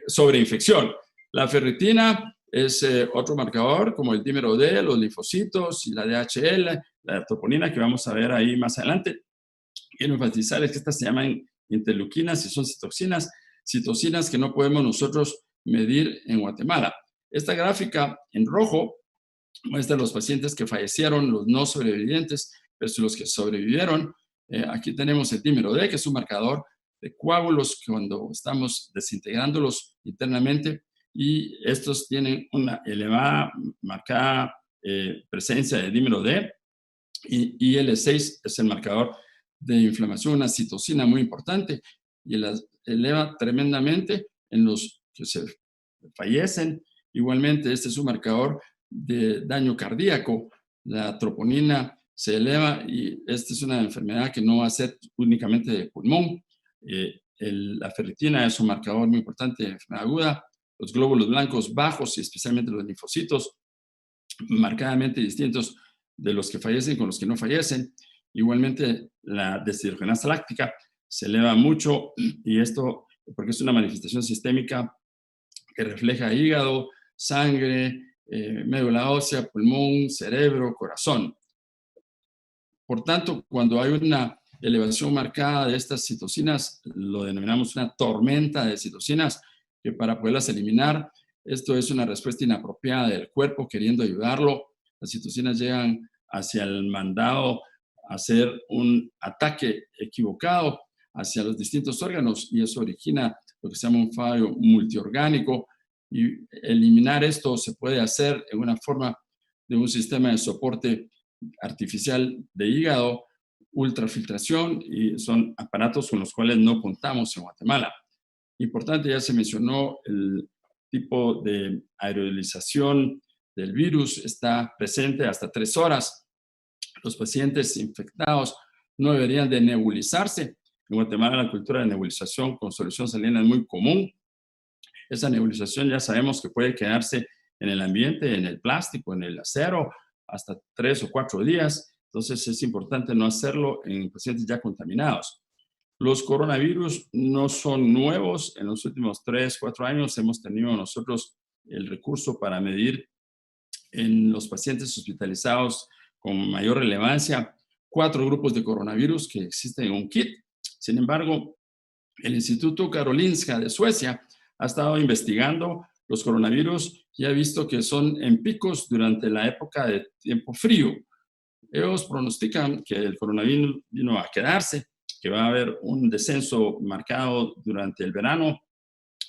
sobreinfección. La ferritina es otro marcador, como el dímero D, los linfocitos y la DHL, la troponina, que vamos a ver ahí más adelante. Quiero enfatizar es que estas se llaman interleuquinas y son citocinas que no podemos nosotros medir en Guatemala. Esta gráfica en rojo muestra los pacientes que fallecieron, los no sobrevivientes, versus los que sobrevivieron. Aquí tenemos el dímero D, que es un marcador de coágulos cuando estamos desintegrándolos internamente, y estos tienen una elevada, marcada presencia de dímero D, y IL-6 es el marcador de inflamación, una citocina muy importante, y la eleva tremendamente en los que se fallecen. Igualmente, este es un marcador de daño cardíaco. La troponina se eleva, y esta es una enfermedad que no va a ser únicamente de pulmón. La ferritina es un marcador muy importante de enfermedad aguda. Los glóbulos blancos bajos, y especialmente los linfocitos, marcadamente distintos de los que fallecen con los que no fallecen. Igualmente, la deshidrogenasa láctica se eleva mucho, y esto porque es una manifestación sistémica que refleja hígado, sangre, médula ósea, pulmón, cerebro, corazón. Por tanto, cuando hay una elevación marcada de estas citocinas, lo denominamos una tormenta de citocinas, que para poderlas eliminar, esto es una respuesta inapropiada del cuerpo queriendo ayudarlo. Las citocinas llegan hacia el mandado a hacer un ataque equivocado hacia los distintos órganos, y eso origina lo que se llama un fallo multiorgánico, y eliminar esto se puede hacer en una forma de un sistema de soporte artificial de hígado, ultrafiltración, y son aparatos con los cuales no contamos en Guatemala. Importante, ya se mencionó el tipo de aerolización del virus, está presente hasta 3 horas. Los pacientes infectados no deberían de nebulizarse. En Guatemala la cultura de nebulización con solución salina es muy común. Esa nebulización ya sabemos que puede quedarse en el ambiente, en el plástico, en el acero, hasta 3 o 4 días. Entonces es importante no hacerlo en pacientes ya contaminados. Los coronavirus no son nuevos. En los últimos 3, 4 años hemos tenido nosotros el recurso para medir en los pacientes hospitalizados con mayor relevancia 4 grupos de coronavirus que existen en un kit. Sin embargo, el Instituto Karolinska de Suecia ha estado investigando los coronavirus y ha visto que son en picos durante la época de tiempo frío. Ellos pronostican que el coronavirus vino a quedarse, que va a haber un descenso marcado durante el verano,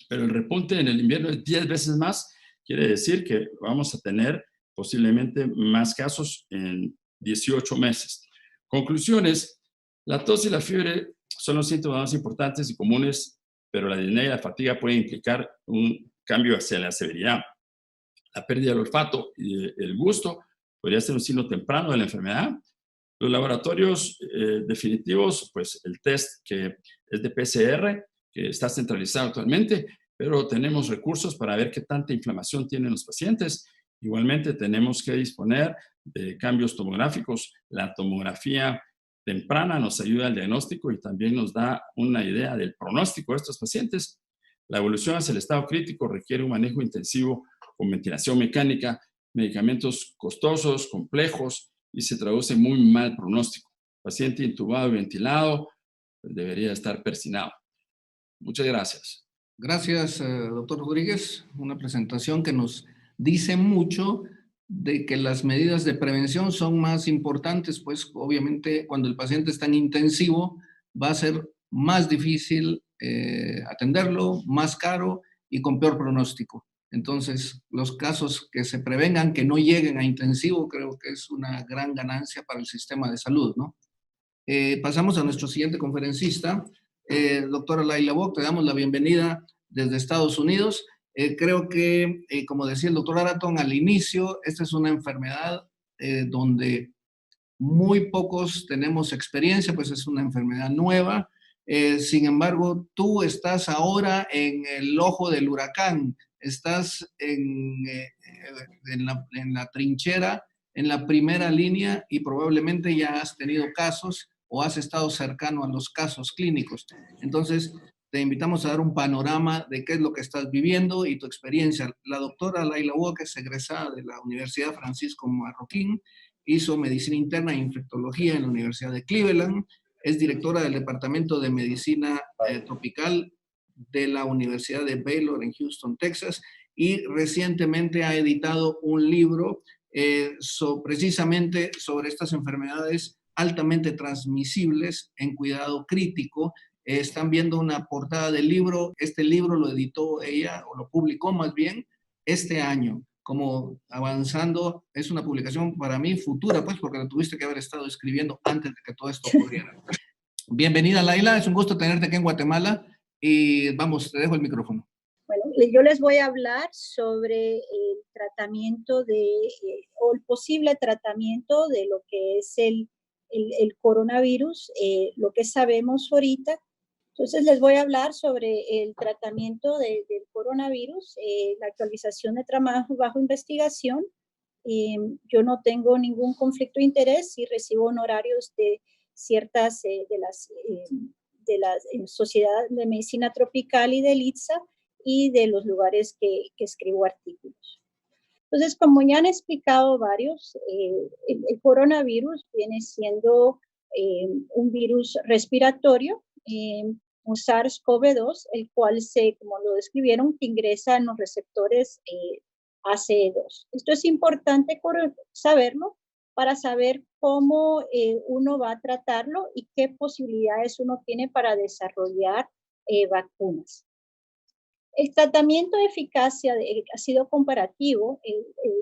pero el repunte en el invierno es 10 veces más. Quiere decir que vamos a tener posiblemente más casos en 18 meses. Conclusiones: la tos y la fiebre son los síntomas más importantes y comunes, pero la disnea y la fatiga pueden implicar un cambio hacia la severidad. La pérdida del olfato y el gusto podría ser un signo temprano de la enfermedad. Los laboratorios definitivos, pues el test que es de PCR, que está centralizado actualmente, pero tenemos recursos para ver qué tanta inflamación tienen los pacientes, Igualmente tenemos que disponer de cambios tomográficos. La tomografía temprana nos ayuda al diagnóstico y también nos da una idea del pronóstico de estos pacientes. La evolución hacia el estado crítico requiere un manejo intensivo con ventilación mecánica, medicamentos costosos, complejos y se traduce en muy mal pronóstico. Paciente intubado y ventilado debería estar persinado. Muchas gracias. Gracias, doctor Rodríguez. Una presentación que nos dice mucho de que las medidas de prevención son más importantes, pues obviamente cuando el paciente está en intensivo va a ser más difícil atenderlo, más caro y con peor pronóstico. Entonces, los casos que se prevengan, que no lleguen a intensivo, creo que es una gran ganancia para el sistema de salud, ¿no? Pasamos a nuestro siguiente conferencista, doctora Laila Bock, te damos la bienvenida desde Estados Unidos. Creo que, como decía el doctor Araton al inicio, esta es una enfermedad donde muy pocos tenemos experiencia, pues es una enfermedad nueva. Sin embargo, tú estás ahora en el ojo del huracán, estás en la trinchera, en la primera línea y probablemente ya has tenido casos o has estado cercano a los casos clínicos. Entonces, te invitamos a dar un panorama de qué es lo que estás viviendo y tu experiencia. La doctora Laila Bock es egresada de la Universidad Francisco Marroquín, hizo medicina interna e infectología en la Universidad de Cleveland, es directora del Departamento de Medicina Tropical de la Universidad de Baylor en Houston, Texas, y recientemente ha editado un libro precisamente sobre estas enfermedades altamente transmisibles en cuidado crítico. Están viendo una portada del libro. Este libro lo editó ella, o lo publicó más bien, este año. Como avanzando, es una publicación para mí futura, pues, porque la tuviste que haber estado escribiendo antes de que todo esto ocurriera. Bienvenida, Laila, es un gusto tenerte aquí en Guatemala y vamos, te dejo el micrófono. Bueno, yo les voy a hablar sobre el tratamiento o el posible tratamiento de lo que es el coronavirus, lo que sabemos ahorita. Entonces les voy a hablar sobre el tratamiento del coronavirus, la actualización de trabajo bajo investigación. Yo no tengo ningún conflicto de interés y recibo honorarios de ciertas de la Sociedad de Medicina Tropical y del ITSA y de los lugares que escribo artículos. Entonces, como ya han explicado varios, el coronavirus viene siendo un virus respiratorio, un SARS-CoV-2, el cual como lo describieron, que ingresa en los receptores ACE2. Esto es importante saberlo para saber cómo uno va a tratarlo y qué posibilidades uno tiene para desarrollar vacunas. El tratamiento de eficacia ha sido comparativo.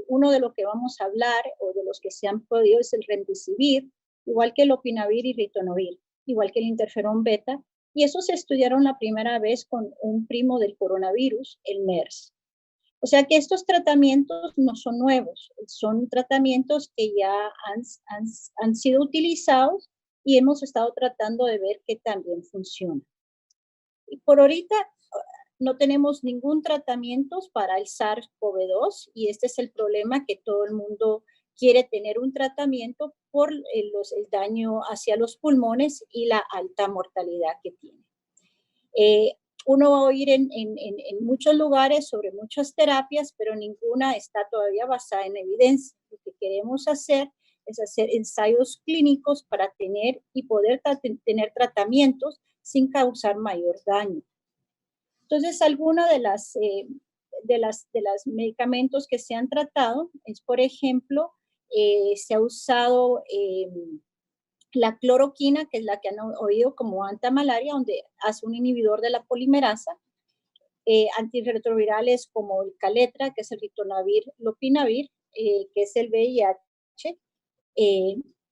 Uno de los que vamos a hablar o de los que se han podido es el remdesivir, igual que el lopinavir y ritonavir, igual que el interferón beta, y esos se estudiaron la primera vez con un primo del coronavirus, el MERS. O sea que estos tratamientos no son nuevos, son tratamientos que ya han sido utilizados y hemos estado tratando de ver que también funcionan. Y por ahorita no tenemos ningún tratamiento para el SARS-CoV-2 y este es el problema, que todo el mundo quiere tener un tratamiento por el daño hacia los pulmones y la alta mortalidad que tiene. Uno va a oír en muchos lugares sobre muchas terapias, pero ninguna está todavía basada en evidencia. Lo que queremos hacer es hacer ensayos clínicos para tener y poder tener tratamientos sin causar mayor daño. Entonces, algunos de los medicamentos que se han tratado es, por ejemplo, se ha usado la cloroquina, que es la que han oído como antimalaria, donde hace un inhibidor de la polimerasa, antirretrovirales como el Caletra, que es el ritonavir, lopinavir, que es el VIH,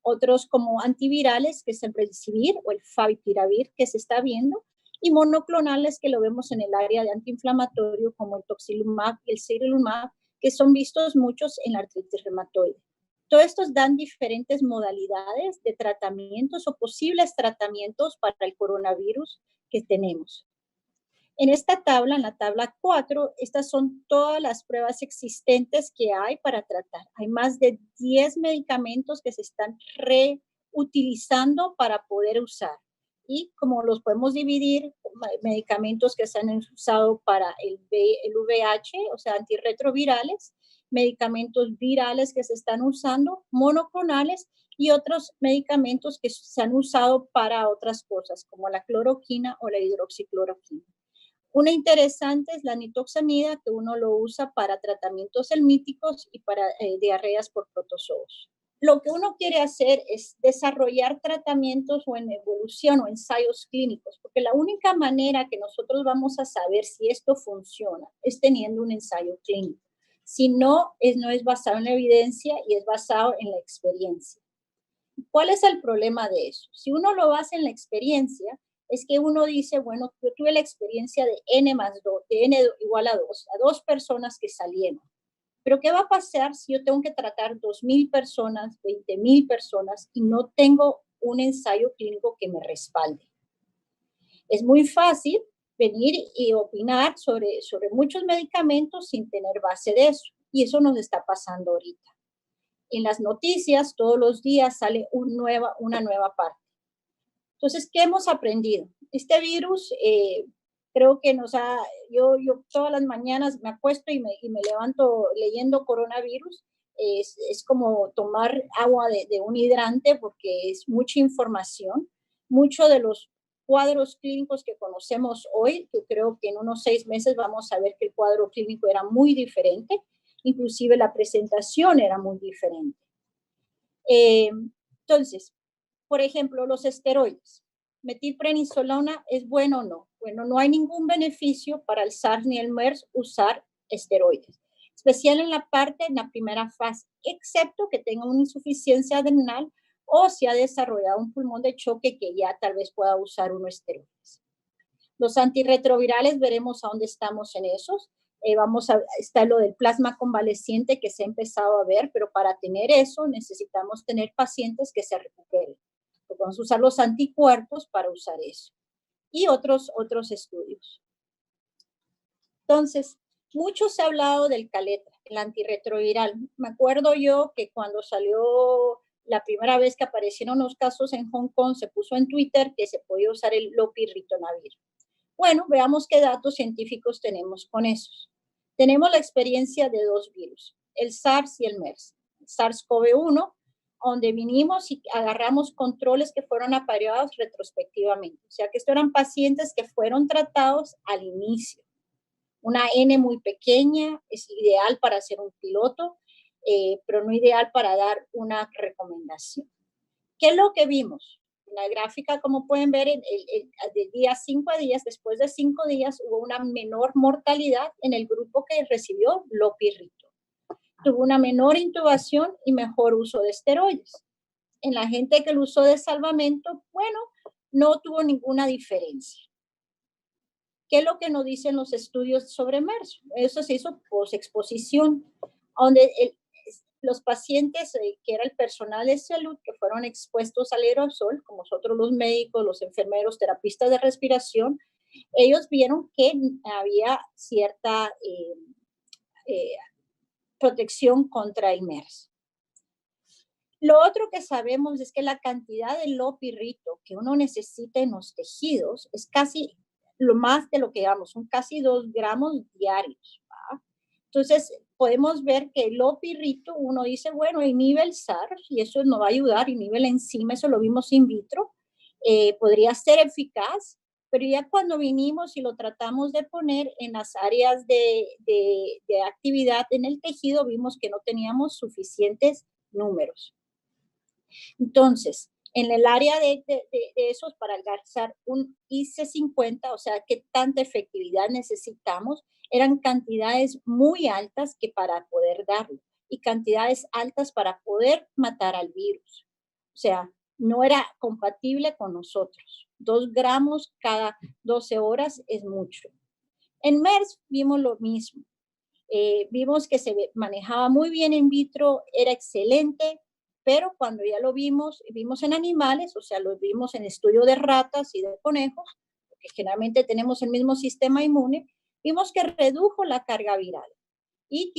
otros como antivirales, que es el remdesivir o el favipiravir, que se está viendo, y monoclonales que lo vemos en el área de antiinflamatorio como el toxilumab y el cirilumab, que son vistos muchos en la artritis reumatoide. Todos estos dan diferentes modalidades de tratamientos o posibles tratamientos para el coronavirus que tenemos. En esta tabla, en la tabla 4, estas son todas las pruebas existentes que hay para tratar. Hay más de 10 medicamentos que se están reutilizando para poder usar. Y como los podemos dividir, medicamentos que se han usado para el VIH, o sea, antirretrovirales, medicamentos virales que se están usando, monoclonales y otros medicamentos que se han usado para otras cosas, como la cloroquina o la hidroxicloroquina. Una interesante es la nitoxamida, que uno lo usa para tratamientos helmínticos y para diarreas por protozoos. Lo que uno quiere hacer es desarrollar tratamientos o en evolución o ensayos clínicos, porque la única manera que nosotros vamos a saber si esto funciona es teniendo un ensayo clínico. Si no, no es basado en la evidencia y es basado en la experiencia. ¿Cuál es el problema de eso? Si uno lo basa en la experiencia, es que uno dice, bueno, yo tuve la experiencia de N más 2, de N igual a 2 personas que salieron. Pero ¿qué va a pasar si yo tengo que tratar 2,000 personas, 20,000 personas y no tengo un ensayo clínico que me respalde? Es muy fácil venir y opinar sobre muchos medicamentos sin tener base de eso. Y eso nos está pasando ahorita. En las noticias todos los días sale una nueva parte. Entonces, ¿qué hemos aprendido? Este virus creo que yo todas las mañanas me acuesto y me levanto leyendo coronavirus. Es como tomar agua de un hidrante porque es mucha información. Muchos de los cuadros clínicos que conocemos hoy, que creo que en unos 6 meses vamos a ver que el cuadro clínico era muy diferente, inclusive la presentación era muy diferente. Entonces, por ejemplo, los esteroides. ¿Metilprednisolona es bueno o no? Bueno, no hay ningún beneficio para el SARS ni el MERS usar esteroides, especial en la primera fase, excepto que tenga una insuficiencia adrenal o si ha desarrollado un pulmón de choque que ya tal vez pueda usar unos esteroides. Los antirretrovirales, veremos a dónde estamos en esos. Está lo del plasma convaleciente que se ha empezado a ver, pero para tener eso necesitamos tener pacientes que se recuperen. Vamos a usar los anticuerpos para usar eso. Y otros estudios. Entonces, mucho se ha hablado del Kaletra, el antirretroviral. Me acuerdo yo que cuando salió la primera vez que aparecieron los casos en Hong Kong, se puso en Twitter que se podía usar el lopirritonavir. Bueno, veamos qué datos científicos tenemos con esos. Tenemos la experiencia de 2 virus, el SARS y el MERS. El SARS-CoV-1, donde vinimos y agarramos controles que fueron apareados retrospectivamente. O sea, que estos eran pacientes que fueron tratados al inicio. Una N muy pequeña, es ideal para hacer un piloto, pero no ideal para dar una recomendación. ¿Qué es lo que vimos? En la gráfica, como pueden ver, de día 5 a días, después de 5 días, hubo una menor mortalidad en el grupo que recibió lopirrito. Tuvo una menor intubación y mejor uso de esteroides. En la gente que lo usó de salvamento, bueno, no tuvo ninguna diferencia. ¿Qué es lo que nos dicen los estudios sobre MERS? Eso se hizo posexposición, donde los pacientes, que era el personal de salud, que fueron expuestos al aerosol, como nosotros los médicos, los enfermeros, terapistas de respiración, ellos vieron que había cierta protección contra el MERS. Lo otro que sabemos es que la cantidad de lopirrito que uno necesita en los tejidos es casi lo más de lo que damos, son casi 2 gramos diarios. ¿va? Entonces, podemos ver que el lopirrito, uno dice, bueno, inhibe el SARS y eso nos va a ayudar, inhibe la enzima, eso lo vimos in vitro, podría ser eficaz, pero ya cuando vinimos y lo tratamos de poner en las áreas de actividad en el tejido, vimos que no teníamos suficientes números. Entonces, en el área de esos, para alcanzar un IC50, o sea, qué tanta efectividad necesitamos, eran cantidades muy altas que para poder darlo y cantidades altas para poder matar al virus. O sea, no era compatible con nosotros. 2 gramos cada 12 horas es mucho. En MERS vimos lo mismo. Vimos que se manejaba muy bien in vitro, era excelente, pero cuando ya lo vimos en animales, o sea, lo vimos en estudio de ratas y de conejos, porque generalmente tenemos el mismo sistema inmune, vimos que redujo la carga viral y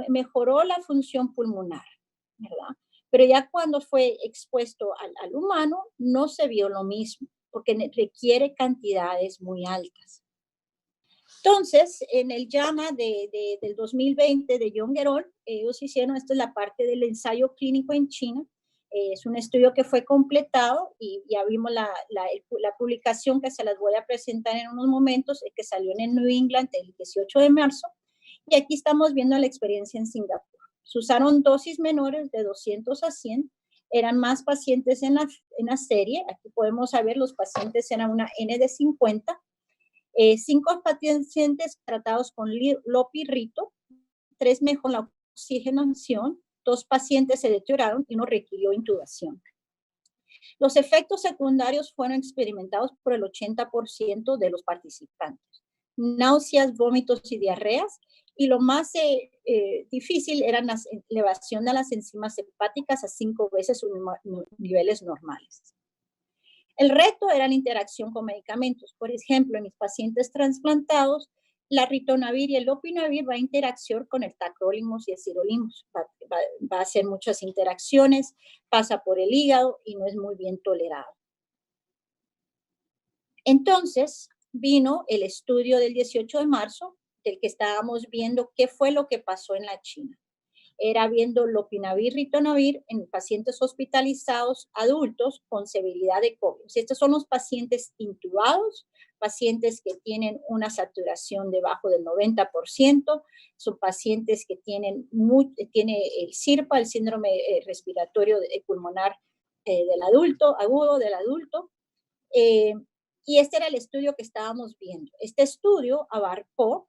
mejoró la función pulmonar, ¿verdad? Pero ya cuando fue expuesto al humano, no se vio lo mismo, porque requiere cantidades muy altas. Entonces, en el JAMA del 2020 de John Gerol, ellos hicieron, esta es la parte del ensayo clínico en China, es un estudio que fue completado y ya vimos la publicación que se las voy a presentar en unos momentos, que salió en el New England el 18 de marzo, y aquí estamos viendo la experiencia en Singapur. Se usaron dosis menores de 200 a 100, eran más pacientes en la serie, aquí podemos saber los pacientes eran una N de 50, 5 pacientes tratados con lopirrito, 3 mejor la oxigenación, 2 pacientes se deterioraron y 1 requirió intubación. Los efectos secundarios fueron experimentados por el 80% de los participantes. Náuseas, vómitos y diarreas. Y lo más difícil era la elevación de las enzimas hepáticas a 5 veces sus niveles normales. El reto era la interacción con medicamentos. Por ejemplo, en mis pacientes trasplantados, la ritonavir y el lopinavir va a interacción con el tacrolimus y el sirolimus. Va a hacer muchas interacciones, pasa por el hígado y no es muy bien tolerado. Entonces, vino el estudio del 18 de marzo, del que estábamos viendo qué fue lo que pasó en la China. Era viendo lopinavir, ritonavir en pacientes hospitalizados adultos con severidad de COVID. Estos son los pacientes intubados, pacientes que tienen una saturación debajo del 90%, son pacientes que tienen el SIRPA, el síndrome respiratorio pulmonar del adulto, agudo del adulto. Y este era el estudio que estábamos viendo. Este estudio abarcó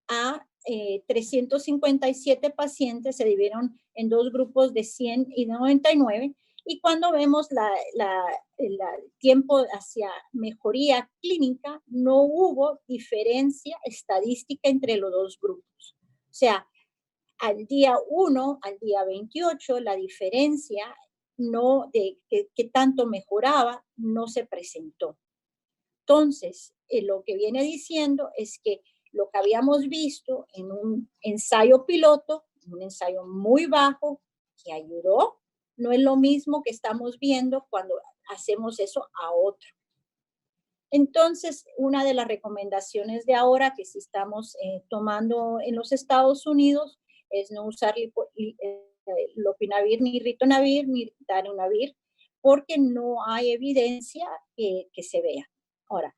a 357 pacientes, se dividieron en 2 grupos de 100 y 99, y cuando vemos el tiempo hacia mejoría clínica, no hubo diferencia estadística entre los 2 grupos. O sea, al día 1, al día 28, la diferencia no de que tanto mejoraba no se presentó. Entonces, lo que viene diciendo es que lo que habíamos visto en un ensayo piloto, un ensayo muy bajo, que ayudó, no es lo mismo que estamos viendo cuando hacemos eso a otro. Entonces, una de las recomendaciones de ahora que sí estamos tomando en los Estados Unidos es no usar lopinavir, ni ritonavir, ni darunavir, porque no hay evidencia que se vea. Ahora,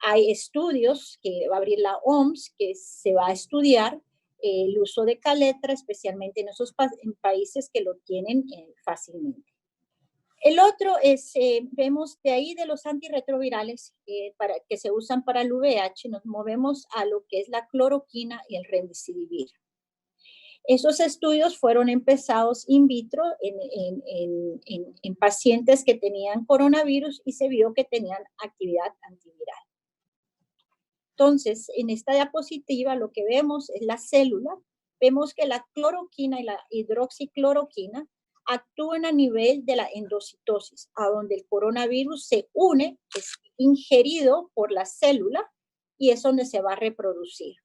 hay estudios que va a abrir la OMS, que se va a estudiar el uso de Kaletra, especialmente en esos países que lo tienen fácilmente. El otro es, vemos de ahí de los antirretrovirales que se usan para el VIH, nos movemos a lo que es la cloroquina y el remdesivir. Esos estudios fueron empezados in vitro en pacientes que tenían coronavirus y se vio que tenían actividad antiviral. Entonces, en esta diapositiva lo que vemos es la célula. Vemos que la cloroquina y la hidroxicloroquina actúan a nivel de la endocitosis, a donde el coronavirus se une, es ingerido por la célula y es donde se va a reproducir.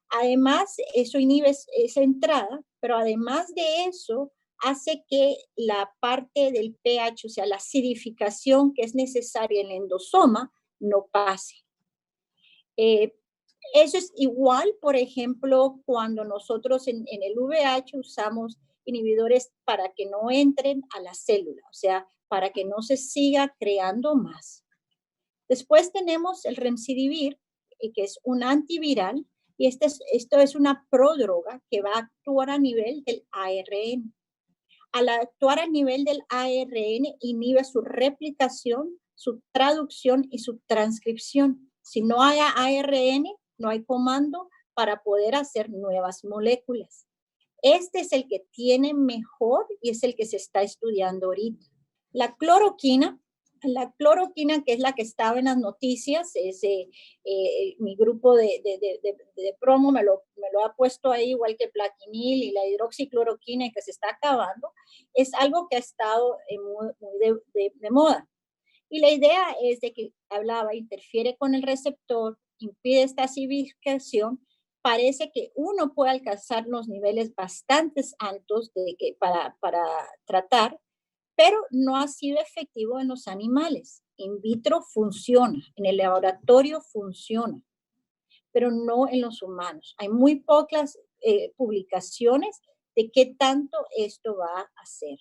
Además, eso inhibe esa entrada, pero además de eso, hace que la parte del pH, o sea, la acidificación que es necesaria en el endosoma, no pase. Eso es igual, por ejemplo, cuando nosotros en el VIH usamos inhibidores para que no entren a la célula, o sea, para que no se siga creando más. Después tenemos el remdesivir, que es un antiviral, y esto es una prodroga que va a actuar a nivel del ARN. Al actuar a nivel del ARN, inhibe su replicación, su traducción y su transcripción. Si no hay ARN, no hay comando para poder hacer nuevas moléculas. Este es el que tiene mejor y es el que se está estudiando ahorita. La cloroquina, que es la que estaba en las noticias, es mi grupo de promo me lo ha puesto ahí, igual que plaquenil y la hidroxicloroquina que se está acabando, es algo que ha estado muy de moda. Y la idea es de que interfiere con el receptor, impide esta acidificación. Parece que uno puede alcanzar los niveles bastante altos para tratar, pero no ha sido efectivo en los animales. In vitro funciona, en el laboratorio funciona, pero no en los humanos. Hay muy pocas publicaciones de qué tanto esto va a hacer.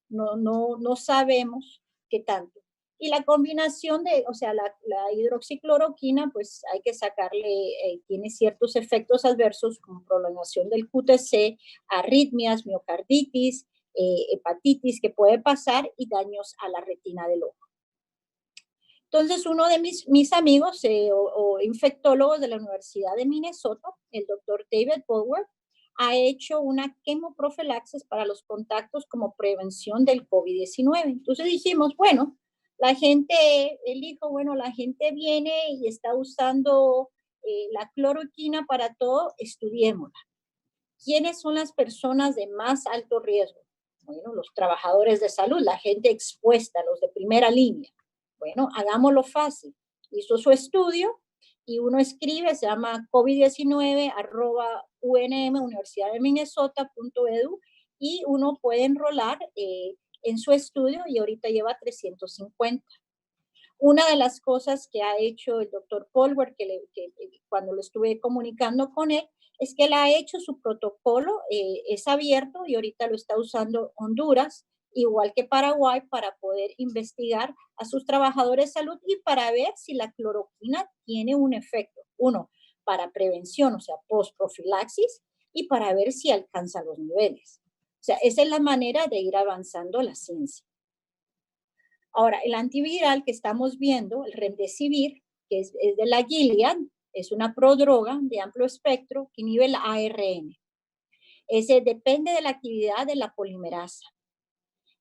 No sabemos qué tanto. Y la combinación la hidroxicloroquina, pues hay que sacarle, tiene ciertos efectos adversos como prolongación del QTc, arritmias, miocarditis, hepatitis que puede pasar y daños a la retina del ojo. Entonces, uno de mis amigos o infectólogos de la Universidad de Minnesota, el doctor David Bulwer, ha hecho una quimoprofilaxis para los contactos como prevención del COVID-19. Entonces dijimos, bueno, la gente viene y está usando la cloroquina para todo, estudiémosla. ¿Quiénes son las personas de más alto riesgo? Bueno, los trabajadores de salud, la gente expuesta, los de primera línea. Bueno, hagámoslo fácil. Hizo su estudio y uno escribe, se llama covid19@UNM, Universidad de Minnesota.edu, y uno puede enrolar en su estudio y ahorita lleva 350. Una de las cosas que ha hecho el doctor Bulwer, cuando lo estuve comunicando con él, es que él ha hecho su protocolo, es abierto y ahorita lo está usando Honduras, igual que Paraguay, para poder investigar a sus trabajadores de salud y para ver si la cloroquina tiene un efecto. Uno, para prevención, o sea, post-profilaxis, y para ver si alcanza los niveles. O sea, esa es la manera de ir avanzando la ciencia. Ahora, el antiviral que estamos viendo, el Remdesivir, que es de la Gilead, es una prodroga de amplio espectro que inhibe el ARN. Ese depende de la actividad de la polimerasa.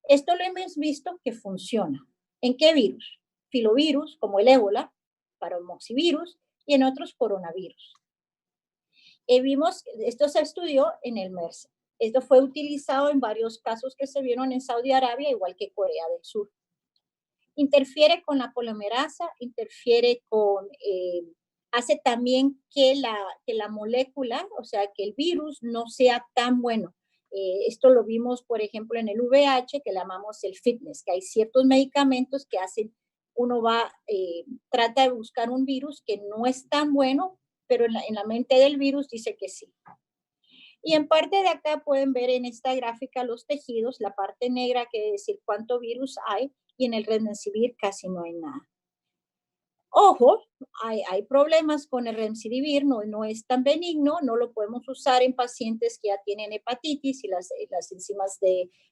Esto lo hemos visto que funciona. ¿En qué virus? Filovirus, como el ébola, paramoxivirus y en otros coronavirus. Esto se estudió en el MERS. Esto fue utilizado en varios casos que se vieron en Saudi Arabia, igual que Corea del Sur. Interfiere con la polimerasa, hace también que la molécula, o sea, que el virus no sea tan bueno. Esto lo vimos, por ejemplo, en el VIH, que le llamamos el fitness, que hay ciertos medicamentos que hacen, trata de buscar un virus que no es tan bueno, pero en la mente del virus dice que sí. Y en parte de acá pueden ver en esta gráfica los tejidos, la parte negra quiere decir cuánto virus hay, y en el Remdesivir casi no hay nada. Ojo, hay problemas con el Remdesivir, no es tan benigno, no lo podemos usar en pacientes que ya tienen hepatitis y las enzimas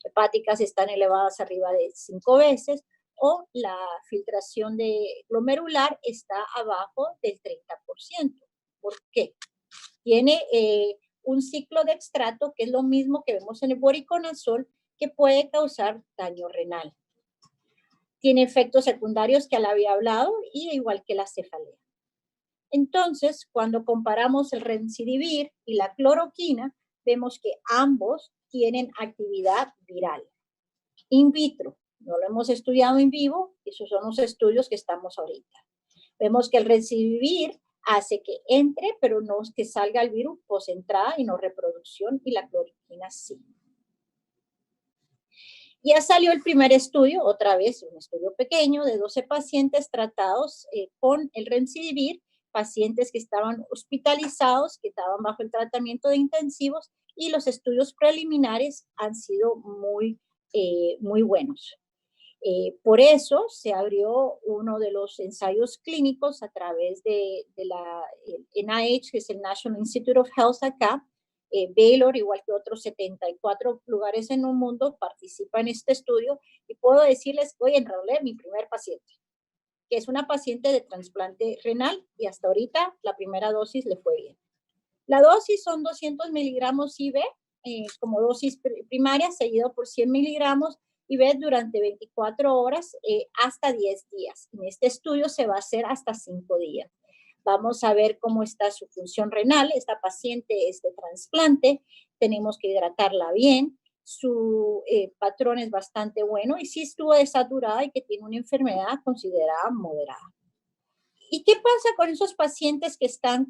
hepáticas están elevadas arriba de 5 veces, o la filtración glomerular está abajo del 30%. ¿Por qué? Tiene un ciclo de extracto que es lo mismo que vemos en el voriconazol, que puede causar daño renal. Tiene efectos secundarios que ya había hablado, y igual que la cefalea. Entonces, cuando comparamos el Remdesivir y la cloroquina, vemos que ambos tienen actividad viral. In vitro, no lo hemos estudiado en vivo, esos son los estudios que estamos ahorita. Vemos que el Remdesivir hace que entre, pero no es que salga el virus post-entrada y no reproducción, y la cloroquina sí. Ya salió el primer estudio, otra vez un estudio pequeño de 12 pacientes tratados con el Remdesivir, pacientes que estaban hospitalizados, que estaban bajo el tratamiento de intensivos, y los estudios preliminares han sido muy buenos. Por eso se abrió uno de los ensayos clínicos a través de la NIH, que es el National Institute of Health acá. Baylor, igual que otros 74 lugares en el mundo, participa en este estudio, y puedo decirles que hoy enrolé mi primer paciente, que es una paciente de trasplante renal, y hasta ahorita la primera dosis le fue bien. La dosis son 200 miligramos IV como dosis primaria, seguido por 100 miligramos IV durante 24 horas hasta 10 días. En este estudio se va a hacer hasta 5 días. Vamos a ver cómo está su función renal. Esta paciente es de trasplante, tenemos que hidratarla bien, su patrón es bastante bueno y sí estuvo desaturada y que tiene una enfermedad considerada moderada. ¿Y qué pasa con esos pacientes que están,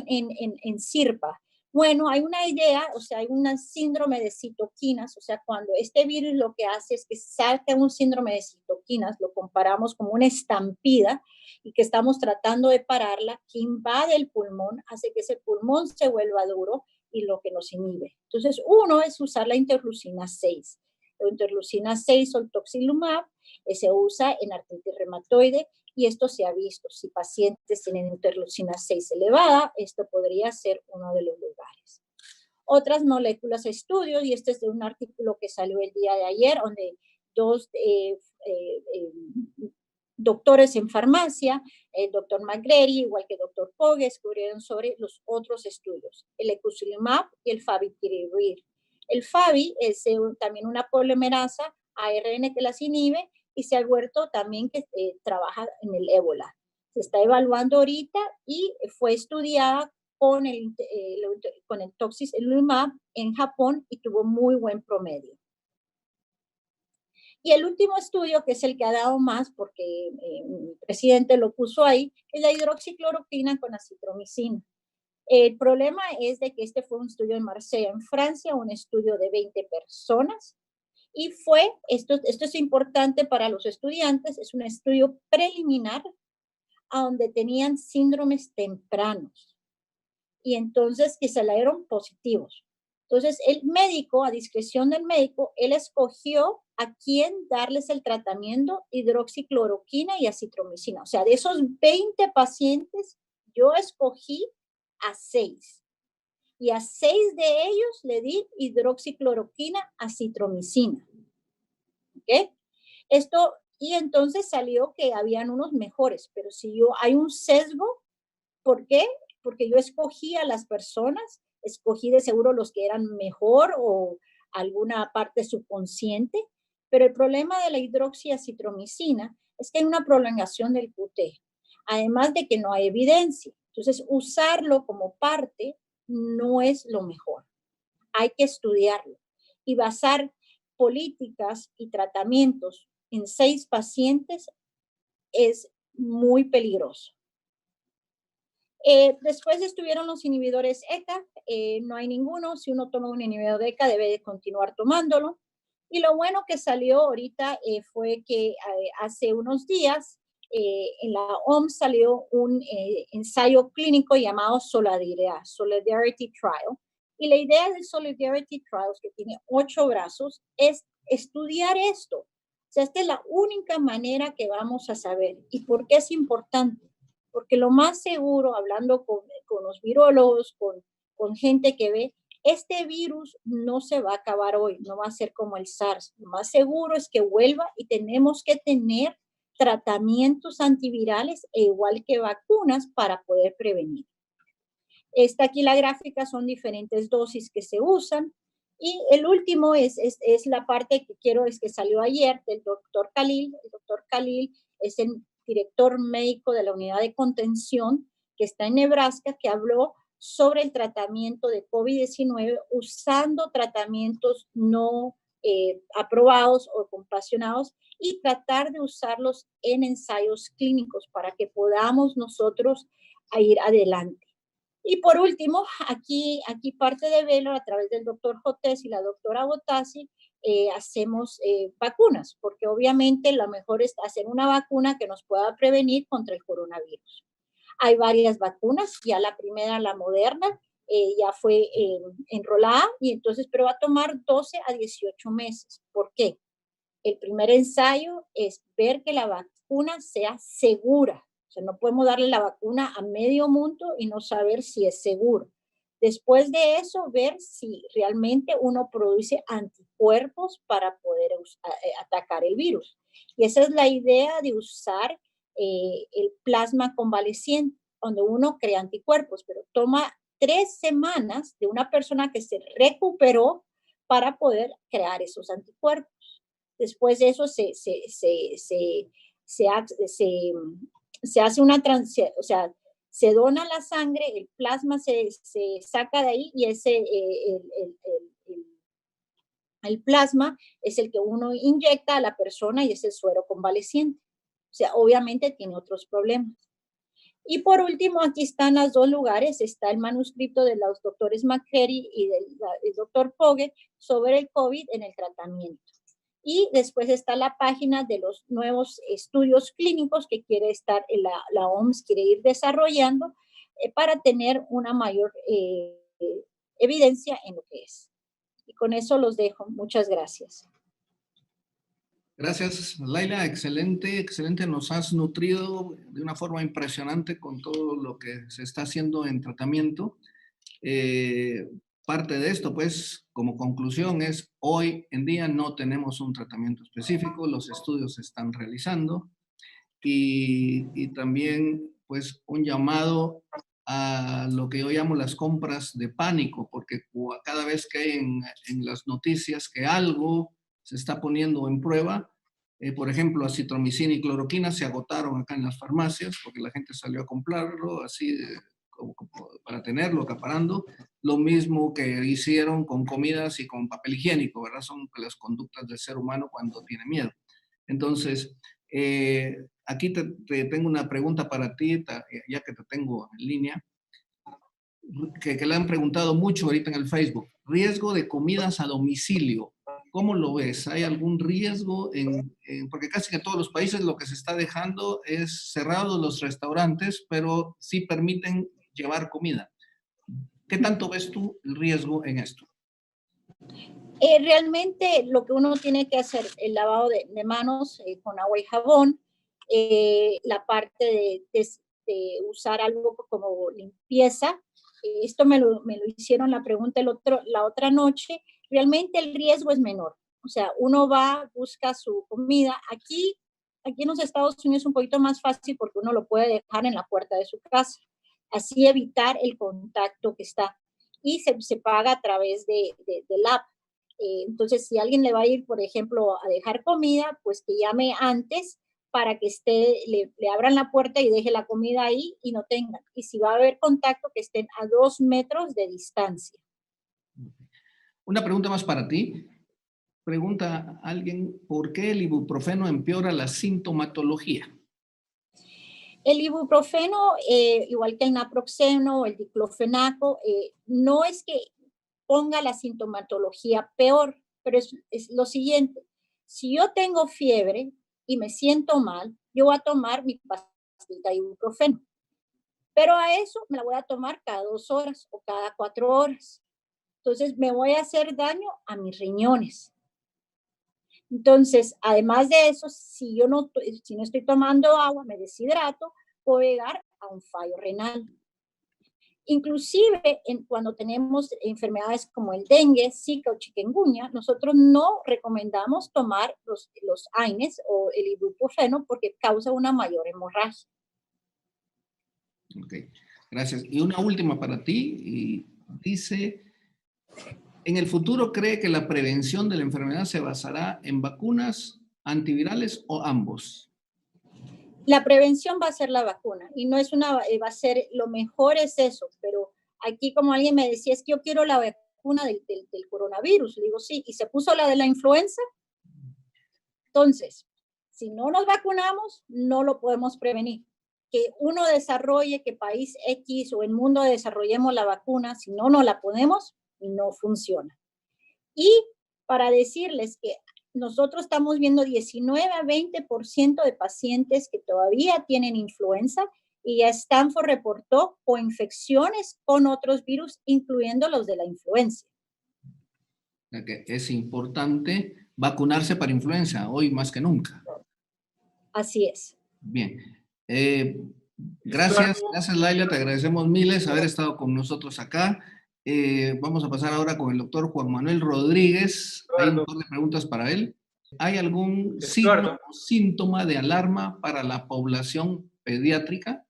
en SIRPA? Bueno, hay una idea, o sea, hay un síndrome de citoquinas, o sea, cuando este virus lo que hace es que salta un síndrome de citoquinas, lo comparamos como una estampida y que estamos tratando de pararla, que invade el pulmón, hace que ese pulmón se vuelva duro y lo que nos inhibe. Entonces, uno es usar la interleucina 6. La interleucina 6 o el tocilizumab se usa en artritis reumatoide y esto se ha visto. Si pacientes tienen interleucina 6 elevada, esto podría ser uno de los lugares. Otras moléculas estudios, y este es de un artículo que salió el día de ayer, donde dos doctores en farmacia, el doctor McGrady, igual que el doctor Pogue, descubrieron sobre los otros estudios, el ecusumab y el favipiravir. El favi es también una polimerasa ARN que las inhibe y se ha vuelto también que trabaja en el ébola. Se está evaluando ahorita y fue estudiada con el tocilizumab en Japón y tuvo muy buen promedio. Y el último estudio, que es el que ha dado más, porque el presidente lo puso ahí, es la hidroxicloroquina con acitromicina. El problema es de que este fue un estudio en Marsella, en Francia, un estudio de 20 personas, y esto es importante para los estudiantes, es un estudio preliminar a donde tenían síndromes tempranos, y entonces que salieron positivos. Entonces, el médico, a discreción del médico, él escogió a quién darles el tratamiento hidroxicloroquina y acitromicina. O sea, de esos 20 pacientes, yo escogí a 6. Y a 6 de ellos le di hidroxicloroquina, acitromicina. ¿Ok? Y entonces salió que habían unos mejores, pero si hay un sesgo, ¿por qué? Porque yo escogí a las personas, escogí de seguro los que eran mejor o alguna parte subconsciente, pero el problema de la hidroxiacitromicina es que hay una prolongación del QT, además de que no hay evidencia. Entonces, usarlo como parte no es lo mejor. Hay que estudiarlo y basar políticas y tratamientos en 6 pacientes es muy peligroso. Después estuvieron los inhibidores ECA, no hay ninguno. Si uno toma un inhibidor de ECA, debe de continuar tomándolo. Y lo bueno que salió ahorita fue que hace unos días en la OMS salió un ensayo clínico llamado Solidarity Trial. Y la idea del Solidarity Trial, que tiene 8 brazos, es estudiar esto. O sea, esta es la única manera que vamos a saber. ¿Y por qué es importante? Porque lo más seguro, hablando con los virólogos, con gente que ve, este virus no se va a acabar hoy, no va a ser como el SARS. Lo más seguro es que vuelva y tenemos que tener tratamientos antivirales e igual que vacunas para poder prevenir. Esta aquí la gráfica son diferentes dosis que se usan. Y el último es la parte que quiero, es que salió ayer del doctor Khalil. El doctor Khalil es el director médico de la unidad de contención que está en Nebraska, que habló sobre el tratamiento de COVID-19 usando tratamientos no aprobados o compasionados y tratar de usarlos en ensayos clínicos para que podamos nosotros ir adelante. Y por último, aquí parte de Velo, a través del doctor Jotés y la doctora Botassi, hacemos vacunas, porque obviamente lo mejor es hacer una vacuna que nos pueda prevenir contra el coronavirus. Hay varias vacunas, ya la primera, la Moderna, ya fue enrolada, y entonces, pero va a tomar 12 a 18 meses. ¿Por qué? El primer ensayo es ver que la vacuna sea segura. O sea, no podemos darle la vacuna a medio mundo y no saber si es seguro. Después de eso, ver si realmente uno produce anticuerpos para poder atacar el virus. Y esa es la idea de usar el plasma convaleciente, donde uno crea anticuerpos, pero toma 3 semanas de una persona que se recuperó para poder crear esos anticuerpos. Después de eso se hace una transición, o sea, se dona la sangre, el plasma se saca de ahí y El plasma es el que uno inyecta a la persona y es el suero convaleciente. O sea, obviamente tiene otros problemas. Y por último, aquí están los dos lugares. Está el manuscrito de los doctores McCreary y del doctor Fogel sobre el COVID en el tratamiento. Y después está la página de los nuevos estudios clínicos que quiere estar, la OMS quiere ir desarrollando para tener una mayor evidencia en lo que es. Y con eso los dejo. Muchas gracias. Gracias, Laila. Excelente, excelente. Nos has nutrido de una forma impresionante con todo lo que se está haciendo en tratamiento. Parte de esto, pues, como conclusión es, hoy en día no tenemos un tratamiento específico, los estudios se están realizando y también, pues, un llamado a lo que yo llamo las compras de pánico, porque cada vez que hay en las noticias que algo se está poniendo en prueba, por ejemplo, acitromicina y cloroquina se agotaron acá en las farmacias porque la gente salió a comprarlo así como para tenerlo acaparando. Lo mismo que hicieron con comidas y con papel higiénico, ¿verdad? Son las conductas del ser humano cuando tiene miedo. Entonces, aquí te tengo una pregunta para ti, ya que te tengo en línea, que le han preguntado mucho ahorita en el Facebook. Riesgo de comidas a domicilio. ¿Cómo lo ves? ¿Hay algún riesgo? Porque casi que en todos los países lo que se está dejando es cerrados los restaurantes, pero sí permiten llevar comida. ¿Qué tanto ves tú el riesgo en esto? Realmente lo que uno tiene que hacer, el lavado de manos con agua y jabón, la parte de usar algo como limpieza. Esto me lo hicieron la pregunta la otra noche. Realmente el riesgo es menor. O sea, uno va, busca su comida. Aquí en los Estados Unidos es un poquito más fácil porque uno lo puede dejar en la puerta de su casa. Así evitar el contacto que está. Y se paga a través del app. Entonces, si alguien le va a ir, por ejemplo, a dejar comida, pues que llame antes para que le abran la puerta y deje la comida ahí y no tengan. Y si va a haber contacto, que estén a 2 metros de distancia. Una pregunta más para ti. Pregunta alguien, ¿por qué el ibuprofeno empeora la sintomatología? El ibuprofeno, igual que el naproxeno o el diclofenaco, no es que ponga la sintomatología peor, pero es lo siguiente. Si yo tengo fiebre y me siento mal, yo voy a tomar mi pastilla de ibuprofeno. Pero a eso me la voy a tomar cada 2 horas o cada 4 horas. Entonces me voy a hacer daño a mis riñones. Entonces, además de eso, si no estoy tomando agua, me deshidrato, puedo llegar a un fallo renal. Inclusive, cuando tenemos enfermedades como el dengue, zika o chikungunya, nosotros no recomendamos tomar los AINES o el ibuprofeno porque causa una mayor hemorragia. Ok, gracias. Y una última para ti. Y dice, ¿en el futuro cree que la prevención de la enfermedad se basará en vacunas, antivirales o ambos? La prevención va a ser la vacuna y no es va a ser, lo mejor es eso, pero aquí como alguien me decía, es que yo quiero la vacuna del coronavirus. Le digo, sí, ¿y se puso la de la influenza? Entonces, si no nos vacunamos, no lo podemos prevenir. Que uno desarrolle, que país X o el mundo desarrollemos la vacuna, si no la ponemos, no funciona. Y para decirles que nosotros estamos viendo 19 a 20% de pacientes que todavía tienen influenza y ya Stanford reportó coinfecciones con otros virus, incluyendo los de la influenza. Es importante vacunarse para influenza, hoy más que nunca. Así es. Bien. Gracias, Laila, te agradecemos miles haber estado con nosotros acá. Vamos a pasar ahora con el doctor Juan Manuel Rodríguez. Hay un par de preguntas para él. ¿Hay algún signo o síntoma de alarma para la población pediátrica?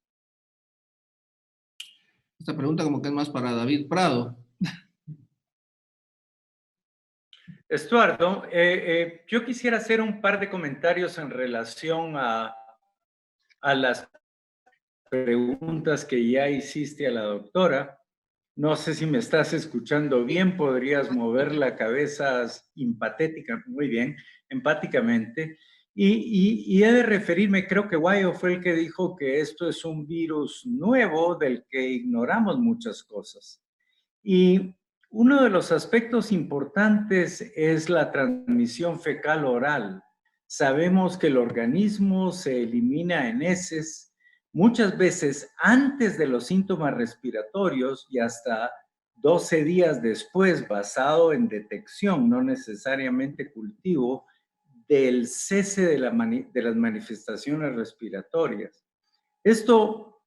Esta pregunta como que es más para David Prado. Estuardo, yo quisiera hacer un par de comentarios en relación a las preguntas que ya hiciste a la doctora. No sé si me estás escuchando bien, podrías mover la cabeza muy bien, empáticamente. Y he de referirme, creo que Guayo fue el que dijo que esto es un virus nuevo del que ignoramos muchas cosas. Y uno de los aspectos importantes es la transmisión fecal oral. Sabemos que el organismo se elimina en heces muchas veces antes de los síntomas respiratorios y hasta 12 días después, basado en detección, no necesariamente cultivo, del cese de las manifestaciones respiratorias. Esto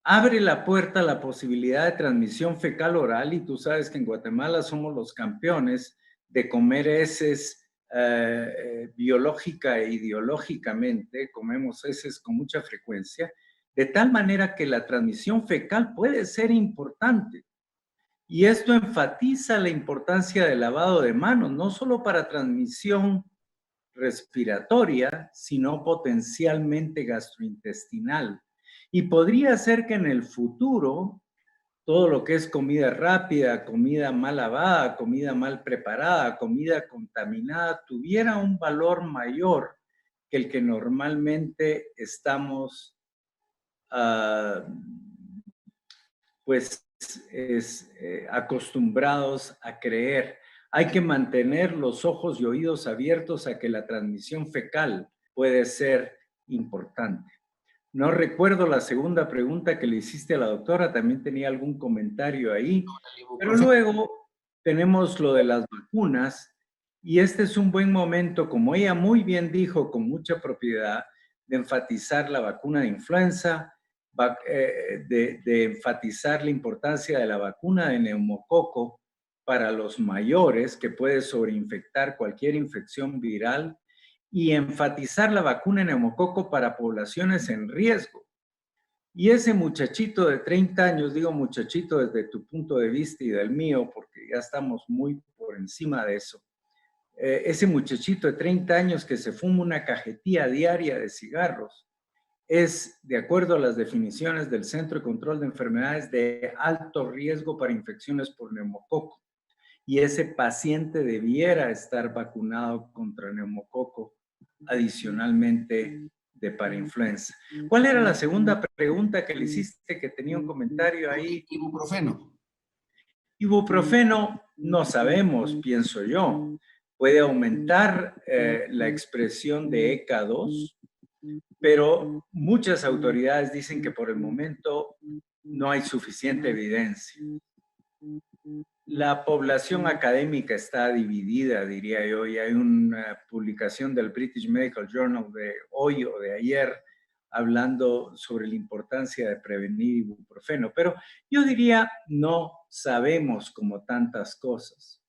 abre la puerta a la posibilidad de transmisión fecal oral, y tú sabes que en Guatemala somos los campeones de comer heces biológica e ideológicamente, comemos heces con mucha frecuencia, de tal manera que la transmisión fecal puede ser importante. Y esto enfatiza la importancia del lavado de manos, no solo para transmisión respiratoria, sino potencialmente gastrointestinal. Y podría ser que en el futuro todo lo que es comida rápida, comida mal lavada, comida mal preparada, comida contaminada, tuviera un valor mayor que el que normalmente estamos acostumbrados a creer. Hay que mantener los ojos y oídos abiertos a que la transmisión fecal puede ser importante. No recuerdo la segunda pregunta que le hiciste a la doctora, también tenía algún comentario ahí, pero luego tenemos lo de las vacunas, y este es un buen momento, como ella muy bien dijo, con mucha propiedad, de enfatizar la vacuna de influenza, de enfatizar la importancia de la vacuna de neumococo para los mayores, que puede sobreinfectar cualquier infección viral, y enfatizar la vacuna de neumococo para poblaciones en riesgo. Y ese muchachito de 30 años, digo muchachito desde tu punto de vista y del mío, porque ya estamos muy por encima de eso, ese muchachito de 30 años que se fuma una cajetilla diaria de cigarros, es, de acuerdo a las definiciones del Centro de Control de Enfermedades, de alto riesgo para infecciones por neumococo. Y ese paciente debiera estar vacunado contra neumococo adicionalmente de parainfluenza. ¿Cuál era la segunda pregunta que le hiciste, que tenía un comentario ahí? Ibuprofeno. Ibuprofeno, no sabemos, pienso yo. Puede aumentar la expresión de ECA2, pero muchas autoridades dicen que por el momento no hay suficiente evidencia. La población académica está dividida, diría yo, y hay una publicación del British Medical Journal de hoy o de ayer hablando sobre la importancia de prevenir ibuprofeno, pero yo diría no sabemos como tantas cosas.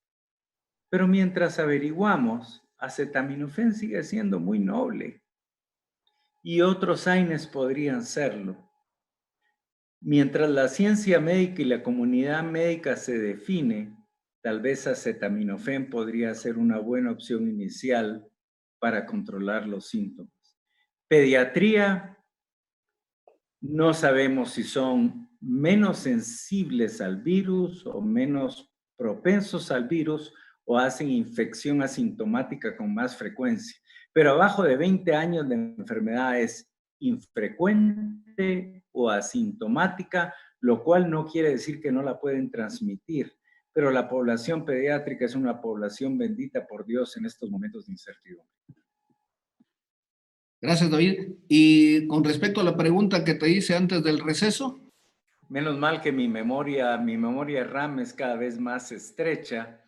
Pero mientras averiguamos, acetaminofén sigue siendo muy noble y otros AINES podrían serlo. Mientras la ciencia médica y la comunidad médica se define, tal vez acetaminofén podría ser una buena opción inicial para controlar los síntomas. Pediatría, no sabemos si son menos sensibles al virus o menos propensos al virus o hacen infección asintomática con más frecuencia. Pero abajo de 20 años de enfermedad es infrecuente o asintomática, lo cual no quiere decir que no la pueden transmitir. Pero la población pediátrica es una población bendita por Dios en estos momentos de incertidumbre. Gracias, David. Y con respecto a la pregunta que te hice antes del receso. Menos mal que mi memoria RAM es cada vez más estrecha,